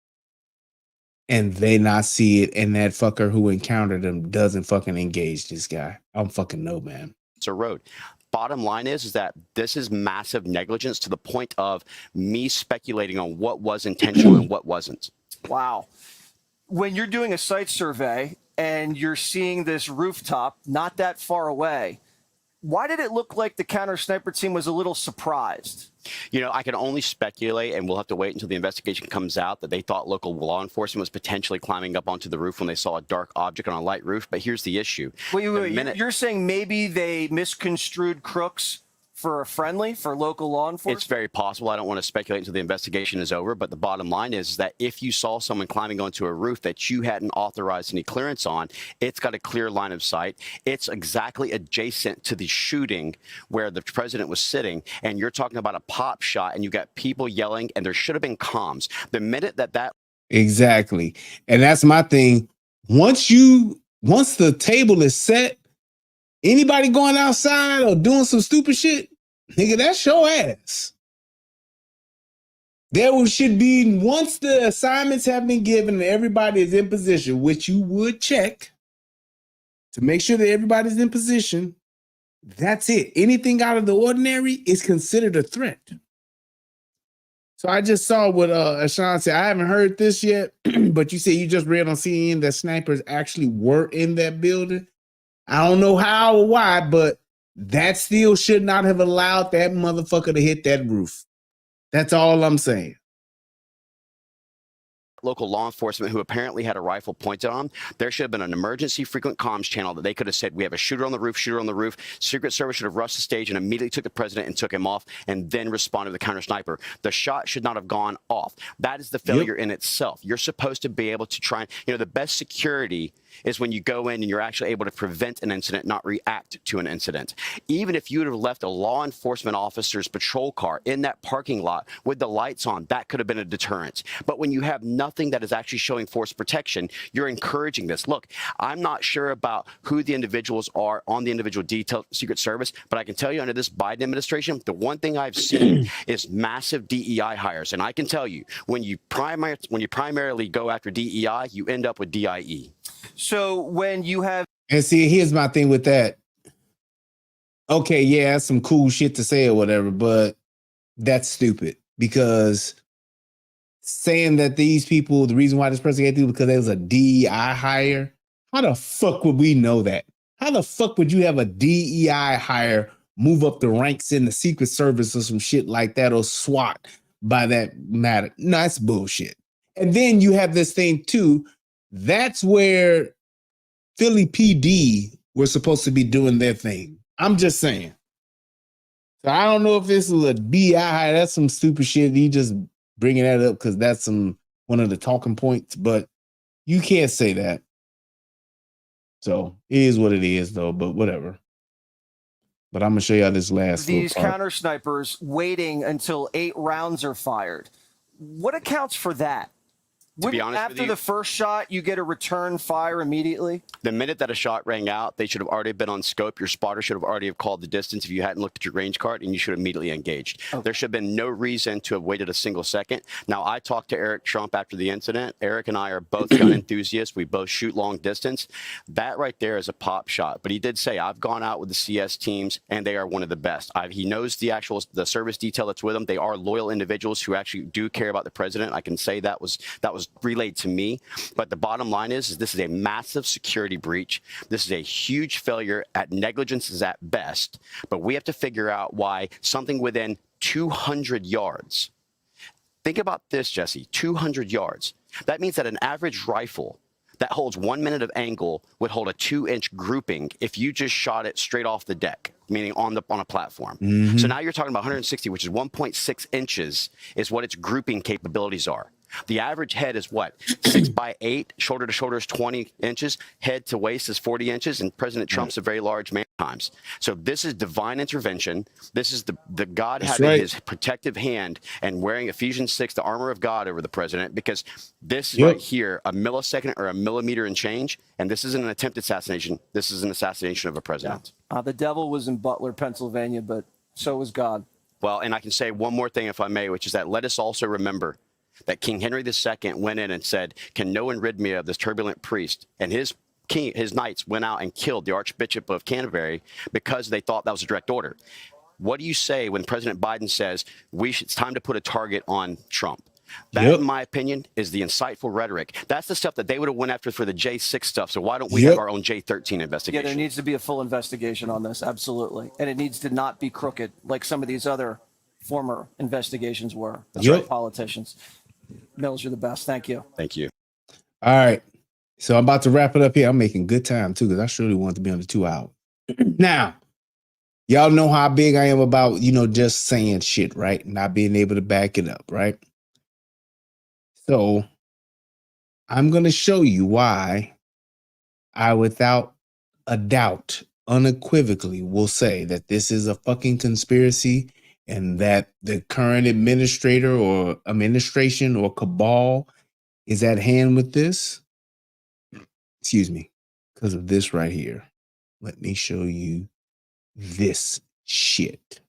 And they not see it, and that fucker who encountered him doesn't fucking engage this guy. I don't fucking know, man. It's a road. Bottom line is that this is massive negligence to the point of me speculating on what was intentional and what wasn't. Wow. When you're doing a site survey and you're seeing this rooftop not that far away, why did it look like the counter sniper team was a little surprised? You know, I can only speculate, and we'll have to wait until the investigation comes out, that they thought local law enforcement was potentially climbing up onto the roof when they saw a dark object on a light roof. But here's the issue. Wait. You're saying maybe they misconstrued Crooks for a friendly, for local law enforcement? It's very possible. I don't want to speculate until the investigation is over, but the bottom line is that if you saw someone climbing onto a roof that you hadn't authorized any clearance on, it's got a clear line of sight. It's exactly adjacent to the shooting where the president was sitting, and you're talking about a pop shot, and you got people yelling, and there should have been comms. The minute that Exactly. And that's my thing. Once the table is set, anybody going outside or doing some stupid shit, nigga, that's your ass. There should be, once the assignments have been given and everybody is in position, which you would check to make sure that everybody's in position, that's it. Anything out of the ordinary is considered a threat. So I just saw what Ashan said. I haven't heard this yet, but you said you just read on CNN that snipers actually were in that building. I don't know how or why, but that still should not have allowed that motherfucker to hit that roof. That's all I'm saying. local law enforcement who apparently had a rifle pointed on, there should have been an emergency frequent comms channel that they could have said, we have a shooter on the roof, shooter on the roof. Secret Service should have rushed the stage and immediately took the president and took him off and then responded to the counter sniper. The shot should not have gone off. That is the failure in itself. You're supposed to be able to try and, the best security is when you go in and you're actually able to prevent an incident, not react to an incident. Even if you would have left a law enforcement officer's patrol car in that parking lot with the lights on, that could have been a deterrent. But when you have nothing that is actually showing force protection, you're encouraging this. Look, I'm not sure about who the individuals are on the individual detail Secret Service, but I can tell you under this Biden administration, the one thing I've seen is massive DEI hires. And I can tell you, when you primarily go after DEI, you end up with DIE. So when you have... And see, here's my thing with that. Okay, yeah, that's some cool shit to say or whatever, but that's stupid because saying that these people, the reason why this person got through because there was a DEI hire, how the fuck would we know that? How the fuck would you have a DEI hire move up the ranks in the Secret Service or some shit like that, or SWAT by that matter? No, that's bullshit. And then you have this thing too. That's where Philly PD were supposed to be doing their thing. I'm just saying. So I don't know if this is a DI. That's some stupid shit. You just bringing that up because that's one of the talking points. But you can't say that. So it is what it is, though. But whatever. But I'm gonna show y'all this last little These part. counter snipers waiting until 8 rounds are fired. What accounts for that? To be honest after with you, the first shot, you get a return fire immediately? the minute that a shot rang out, they should have already been on scope. Your spotter should have already have called the distance if you hadn't looked at your range card, and you should have immediately engaged. Okay. There should have been no reason to have waited a single second. Now, I talked to Eric Trump after the incident. Eric and I are both gun enthusiasts. We both shoot long distance. That right there is a pop shot. But he did say, I've gone out with the CS teams, and they are one of the best. He knows the service detail that's with them. They are loyal individuals who actually do care about the president. I can say that was relayed to me. But the bottom line is this is a massive security breach. This is a huge failure. At negligence is at best. But we have to figure out why something within 200 yards. Think about this, Jesse, 200 yards. That means that an average rifle that holds 1 minute of angle would hold a 2-inch grouping if you just shot it straight off the deck, meaning on a platform. Mm-hmm. So now you're talking about 160, which is 1.6 inches is what its grouping capabilities are. The average head is what? 6 by 8, shoulder to shoulder is 20 inches, head to waist is 40 inches, and President Trump's a very large man at times. So this is divine intervention. This is the God having his protective hand and wearing Ephesians 6, the armor of God over the president, because this is right here, a millisecond or a millimeter and change, and this isn't an attempted assassination. This is an assassination of a president. Yeah. The devil was in Butler, Pennsylvania, but so was God. Well, and I can say one more thing, if I may, which is that let us also remember that King Henry II went in and said, can no one rid me of this turbulent priest? And his knights went out and killed the Archbishop of Canterbury because they thought that was a direct order. What do you say when President Biden says it's time to put a target on Trump? That, in my opinion, is the insightful rhetoric. That's the stuff that they would have went after for the J6 stuff. So why don't we have our own J13 investigation? Yeah, there needs to be a full investigation on this, absolutely. And it needs to not be crooked like some of these other former investigations were. That's right, politicians. Mills, you're the best. Thank you. Thank you. All right. So I'm about to wrap it up here. I'm making good time, too, because I surely want to be on the 2 hour. Now, y'all know how big I am about, just saying shit, right? Not being able to back it up, right? So I'm going to show you why I, without a doubt, unequivocally will say that this is a fucking conspiracy and that the current administration or cabal is at hand with this. Excuse me, because of this right here. Let me show you this shit.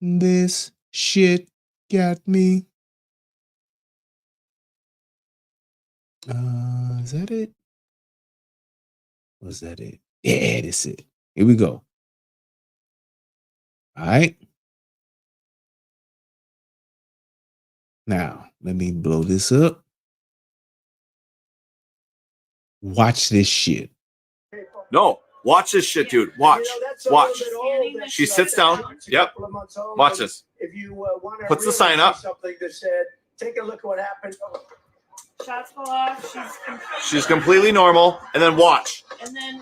This shit got me. Is that it? Was that it? Yeah, that's it. Here we go. All right. Now, let me blow this up. Watch this shit. No, watch this shit, dude. Watch. Watch. She sits down. Yep. Watch this. Puts the sign up. Take a look at what happened. Shots go off. She's completely normal. And then watch. And then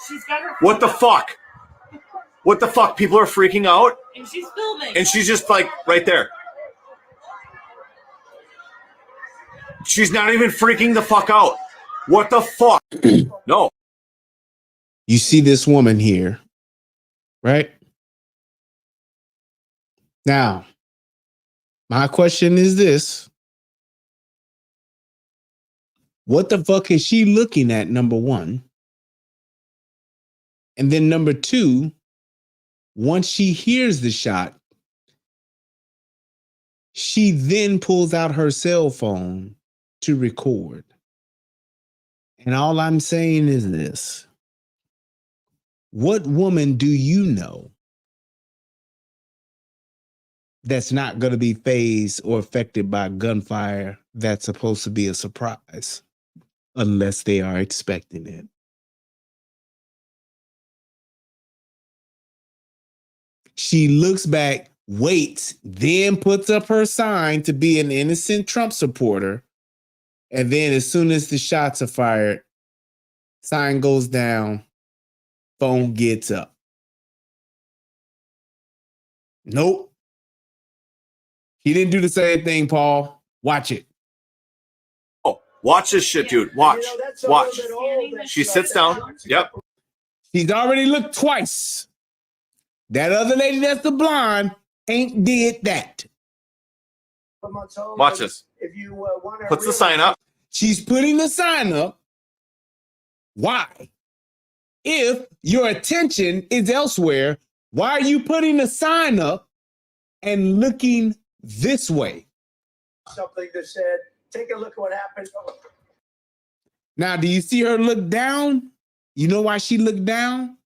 she's got her. What the fuck? What the fuck? People are freaking out. And she's filming. And she's just like right there. She's not even freaking the fuck out. What the fuck? No. You see this woman here, right? Now, my question is this. What the fuck is she looking at, number one? And then number two, once she hears the shot, she then pulls out her cell phone to record. And all I'm saying is this. What woman do you know that's not going to be fazed or affected by gunfire that's supposed to be a surprise unless they are expecting it? She looks back, waits, then puts up her sign to be an innocent Trump supporter. And then as soon as the shots are fired, sign goes down, phone gets up. Nope. He didn't do the same thing, Paul. Watch it. Oh, Watch this shit, dude. Watch. Watch. She sits down. Yep. She's already looked twice. That other lady that's the blonde ain't did that. Watch this. Puts the sign up. She's putting the sign up. Why? If your attention is elsewhere, why are you putting the sign up and looking this way? Something that said, take a look at what happened. Now, do you see her look down? You know why she looked down?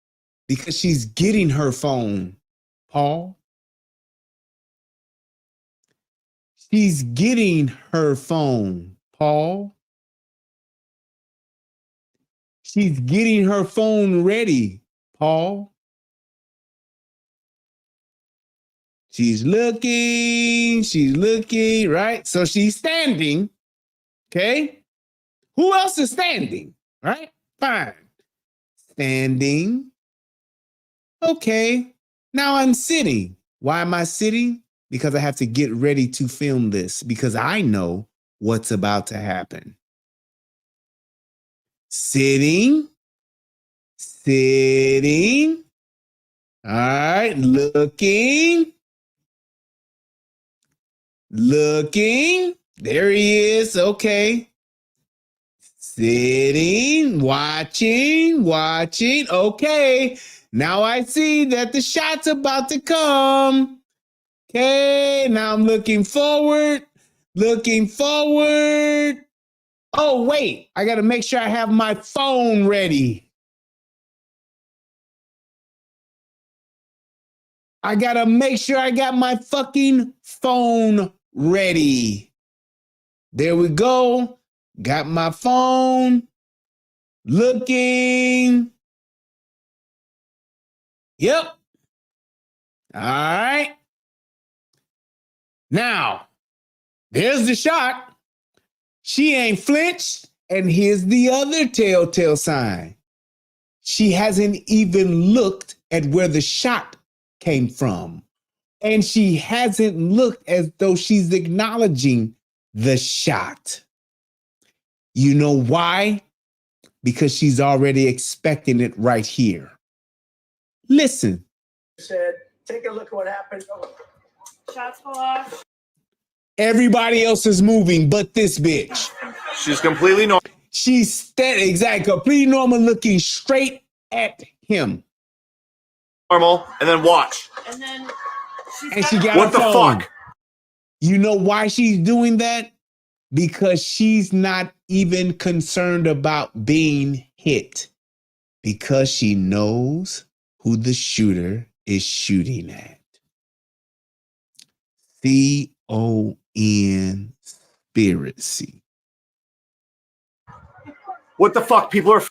Because she's getting her phone, Paul. She's getting her phone, Paul. She's getting her phone ready, Paul. She's looking, right? So she's standing, okay? Who else is standing, right? Fine. Standing. Okay. Now I'm sitting. Why am I sitting? Because I have to get ready to film this because I know what's about to happen. Sitting. All right, looking. There he is. Okay. Sitting, watching. Okay. Now I see that the shot's about to come. Okay, now I'm looking forward. Oh, wait, I got to make sure I have my phone ready. I got to make sure I got my fucking phone ready. There we go. Got my phone. Looking. Yep. All right. Now, there's the shot. She ain't flinched. And here's the other telltale sign. She hasn't even looked at where the shot came from. And she hasn't looked as though she's acknowledging the shot. You know why? Because she's already expecting it right here. Listen. Said, take a look at what happened. Shots go off. Everybody else is moving but this bitch. She's completely normal. She's steady, exactly, completely normal, looking straight at him. Normal, and then watch. And then she got what the phone. fuck? You know why she's doing that? Because she's not even concerned about being hit. Because she knows who the shooter is shooting at. Conspiracy. What the fuck? People are.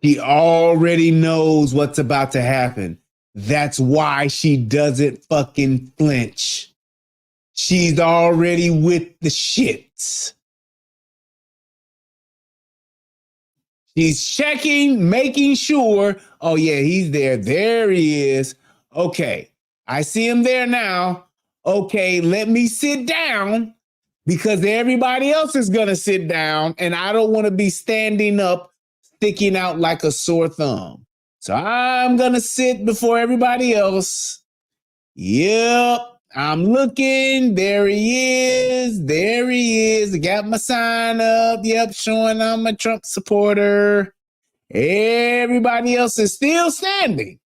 She already knows what's about to happen. That's why she doesn't fucking flinch. She's already with the shits. She's checking, making sure. Oh, yeah, he's there. There he is. Okay, I see him there now. Okay, let me sit down because everybody else is going to sit down and I don't want to be standing up, sticking out like a sore thumb. So I'm going to sit before everybody else. Yep, I'm looking. There he is. I got my sign up. Yep, showing I'm a Trump supporter. Everybody else is still standing.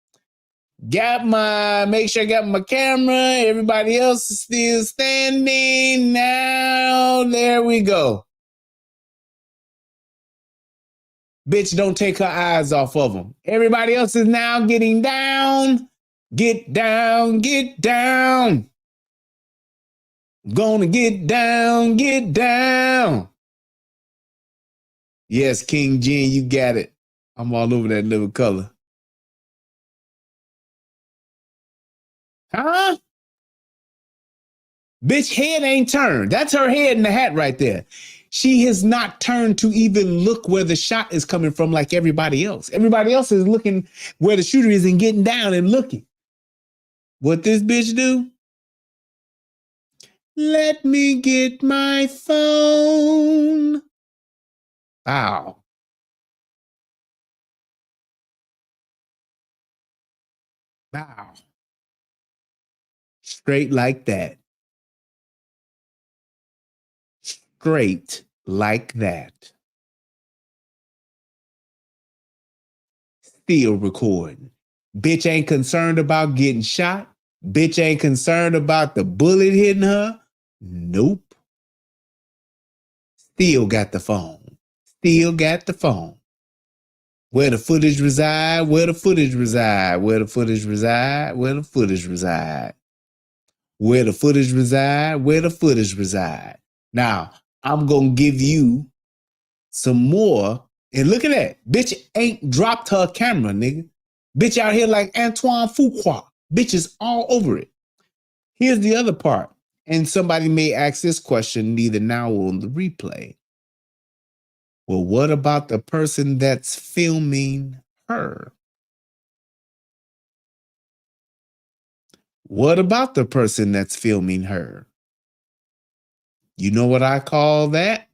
Make sure I got my camera. Everybody else is still standing. Now, there we go. Bitch, don't take her eyes off of them. Everybody else is now getting down. Get down. Gonna get down. Yes, King Jen, you got it. I'm all over that little color. Huh? Bitch, head ain't turned. That's her head in the hat right there. She has not turned to even look where the shot is coming from like everybody else. Everybody else is looking where the shooter is and getting down and looking. What this bitch do? Let me get my phone. Wow. Wow. Straight like that. Straight like that. Still recording. Bitch ain't concerned about getting shot. Bitch ain't concerned about the bullet hitting her. Nope. Still got the phone. Still got the phone. Where the footage reside, where the footage reside, where the footage reside, where the footage reside. Where the footage reside, where the footage reside. Now, I'm going to give you some more. And look at that. Bitch ain't dropped her camera, nigga. Bitch out here like Antoine Fuqua. Bitch is all over it. Here's the other part. And somebody may ask this question neither now or on the replay. Well, what about the person that's filming her? What about the person that's filming her? You know what I call that?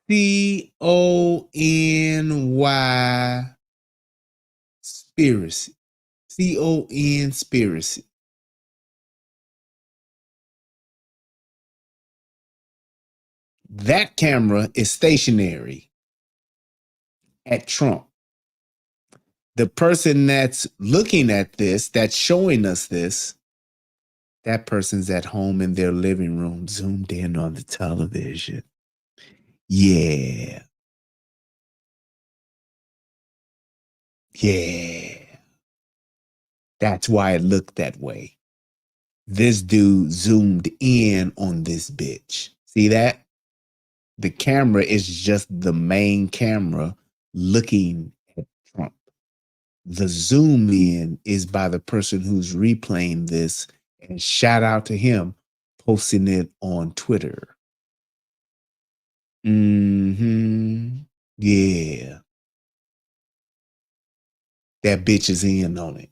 C-O-N-Y spiracy. C-O-N spiracy. That camera is stationary at Trump. The person that's looking at this, that's showing us this, that person's at home in their living room, zoomed in on the television. Yeah. Yeah. That's why it looked that way. This dude zoomed in on this bitch. See that? The camera is just the main camera looking at Trump. The zoom in is by the person who's replaying this, and shout out to him posting it on Twitter. Yeah. That bitch is in on it.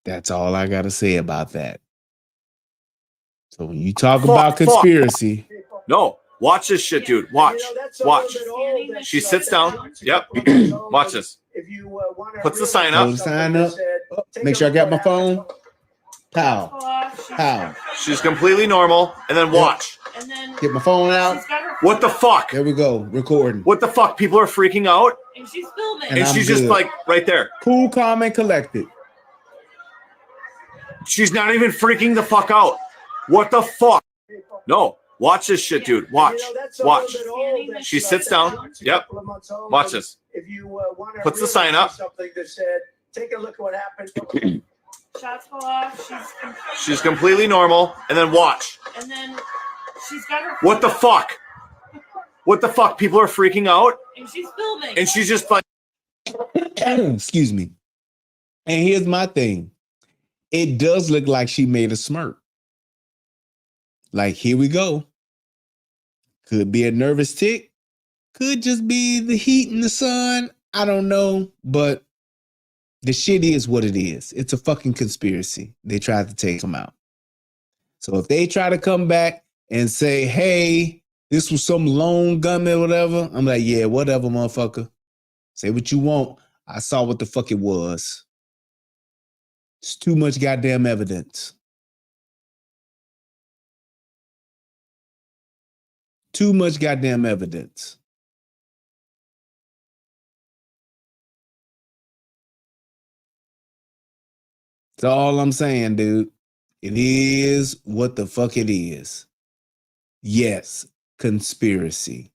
That's all I got to say about that. So when you talk about conspiracy. No, watch this shit, dude. Watch. Watch. She sits down. Yep. Watch this. Puts the sign up. Hold the sign up. Make sure I got my phone. Pow. Pow. She's completely normal. And then watch. And then Get my phone out. What the fuck? There we go. Recording. What the fuck? People are freaking out. and she's filming. And she's just like right there. Cool, calm, and collected. She's not even freaking the fuck out. What the fuck? No. Watch this shit, dude. Watch. Watch. She sits down. Yep. Watch this. Puts the sign up. Take a look at what happened. Shots go off. She's completely normal. And then watch. And then she's got her. What the fuck? What the fuck? People are freaking out. And she's filming. And she's just like. Excuse me. And here's my thing. It does look like she made a smirk. Like, here we go. Could be a nervous tick. Could just be the heat in the sun. I don't know. But the shit is what it is. It's a fucking conspiracy. They tried to take him out. So if they try to come back and say, hey, this was some lone gunman or whatever, I'm like, yeah, whatever, motherfucker. Say what you want. I saw what the fuck it was. It's too much goddamn evidence. Too much goddamn evidence. That's all I'm saying, dude. It is what the fuck it is. Yes, conspiracy.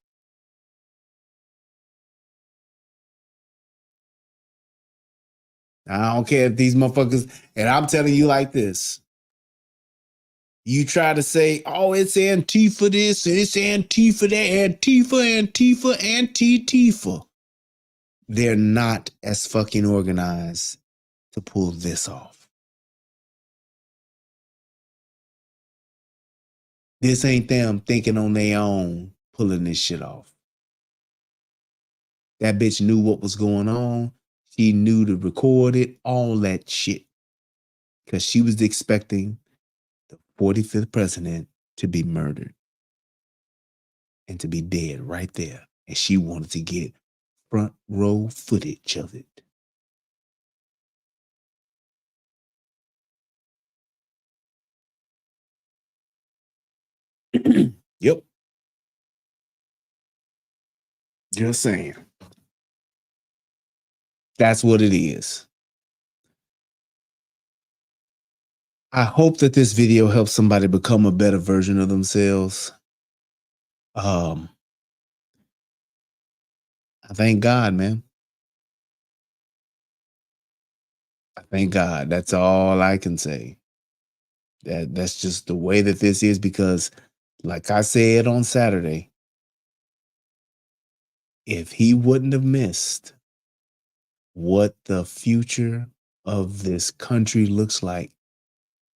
I don't care if these motherfuckers, and I'm telling you like this. You try to say, oh, it's Antifa this, and it's Antifa that, Antifa, anti-Tifa. They're not as fucking organized to pull this off. This ain't them thinking on their own pulling this shit off. That bitch knew what was going on. She knew to record it, all that shit. Because she was expecting the 45th president to be murdered and to be dead right there. And she wanted to get front row footage of it. Yep. Just saying. That's what it is. I hope that this video helps somebody become a better version of themselves. I thank God, man. I thank God. That's all I can say. That's just the way that this is, because like I said on Saturday, if he wouldn't have missed what the future of this country looks like,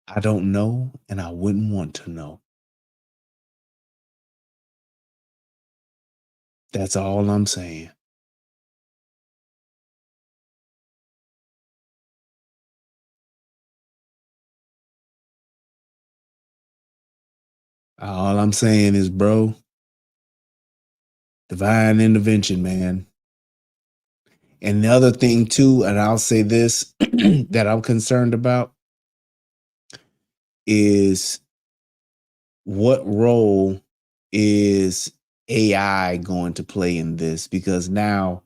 I don't know, and I wouldn't want to know. That's all I'm saying. All I'm saying is, bro, divine intervention, man. And the other thing too, and I'll say this, that I'm concerned about is, what role is AI going to play in this? Because now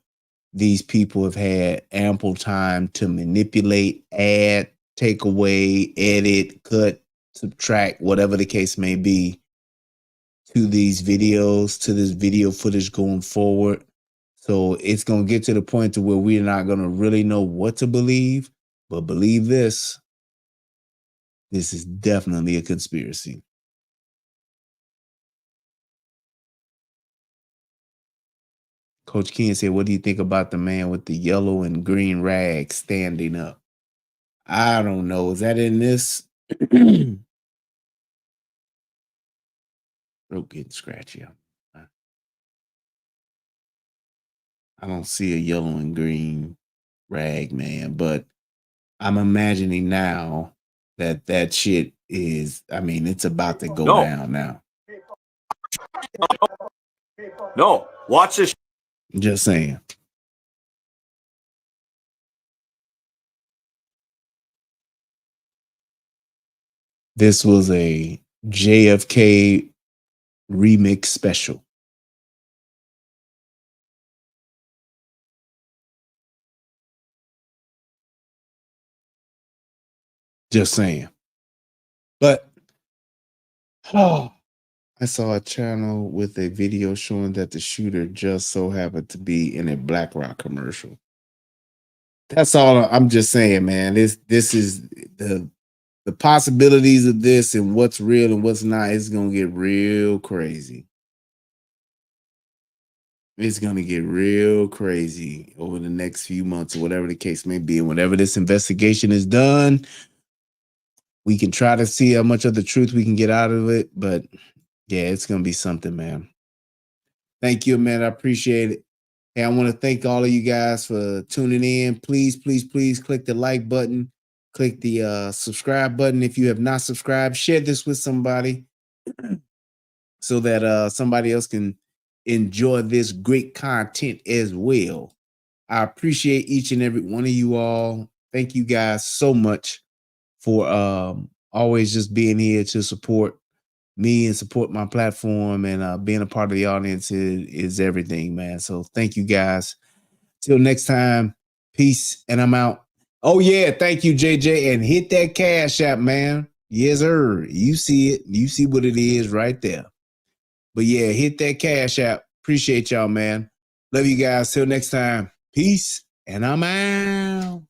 these people have had ample time to manipulate, add, take away, edit, cut, subtract, whatever the case may be, to these videos, to this video footage going forward. So it's going to get to the point to where we're not going to really know what to believe. But believe this is definitely a conspiracy. Coach Ken said, what do you think about the man with the yellow and green rag standing up? I don't know. Is that in this? Throat getting scratchy. I don't see a yellow and green rag, man, but I'm imagining now that that shit is, I mean, it's about to go down now. No, watch this. Just saying. This was a JFK remix special. Just saying. But I saw a channel with a video showing that the shooter just so happened to be in a BlackRock commercial. That's all I'm just saying, man. This is the possibilities of this and what's real and what's not. It's gonna get real crazy. It's gonna get real crazy over the next few months, or whatever the case may be. And whenever this investigation is done, we can try to see how much of the truth we can get out of it. But yeah, it's gonna be something, man. Thank you, man. I appreciate it. Hey, I want to thank all of you guys for tuning in. Please, please, please click the like button. Click the subscribe button if you have not subscribed. Share this with somebody so that somebody else can enjoy this great content as well. I appreciate each and every one of you all. Thank you guys so much for always just being here to support me and support my platform, and being a part of the audience is everything, man. So thank you guys. Till next time, peace, and I'm out. Oh yeah, thank you, JJ, and hit that Cash App, man. Yes, sir. You see it. You see what it is right there. But yeah, hit that Cash App. Appreciate y'all, man. Love you guys. Till next time, peace, and I'm out.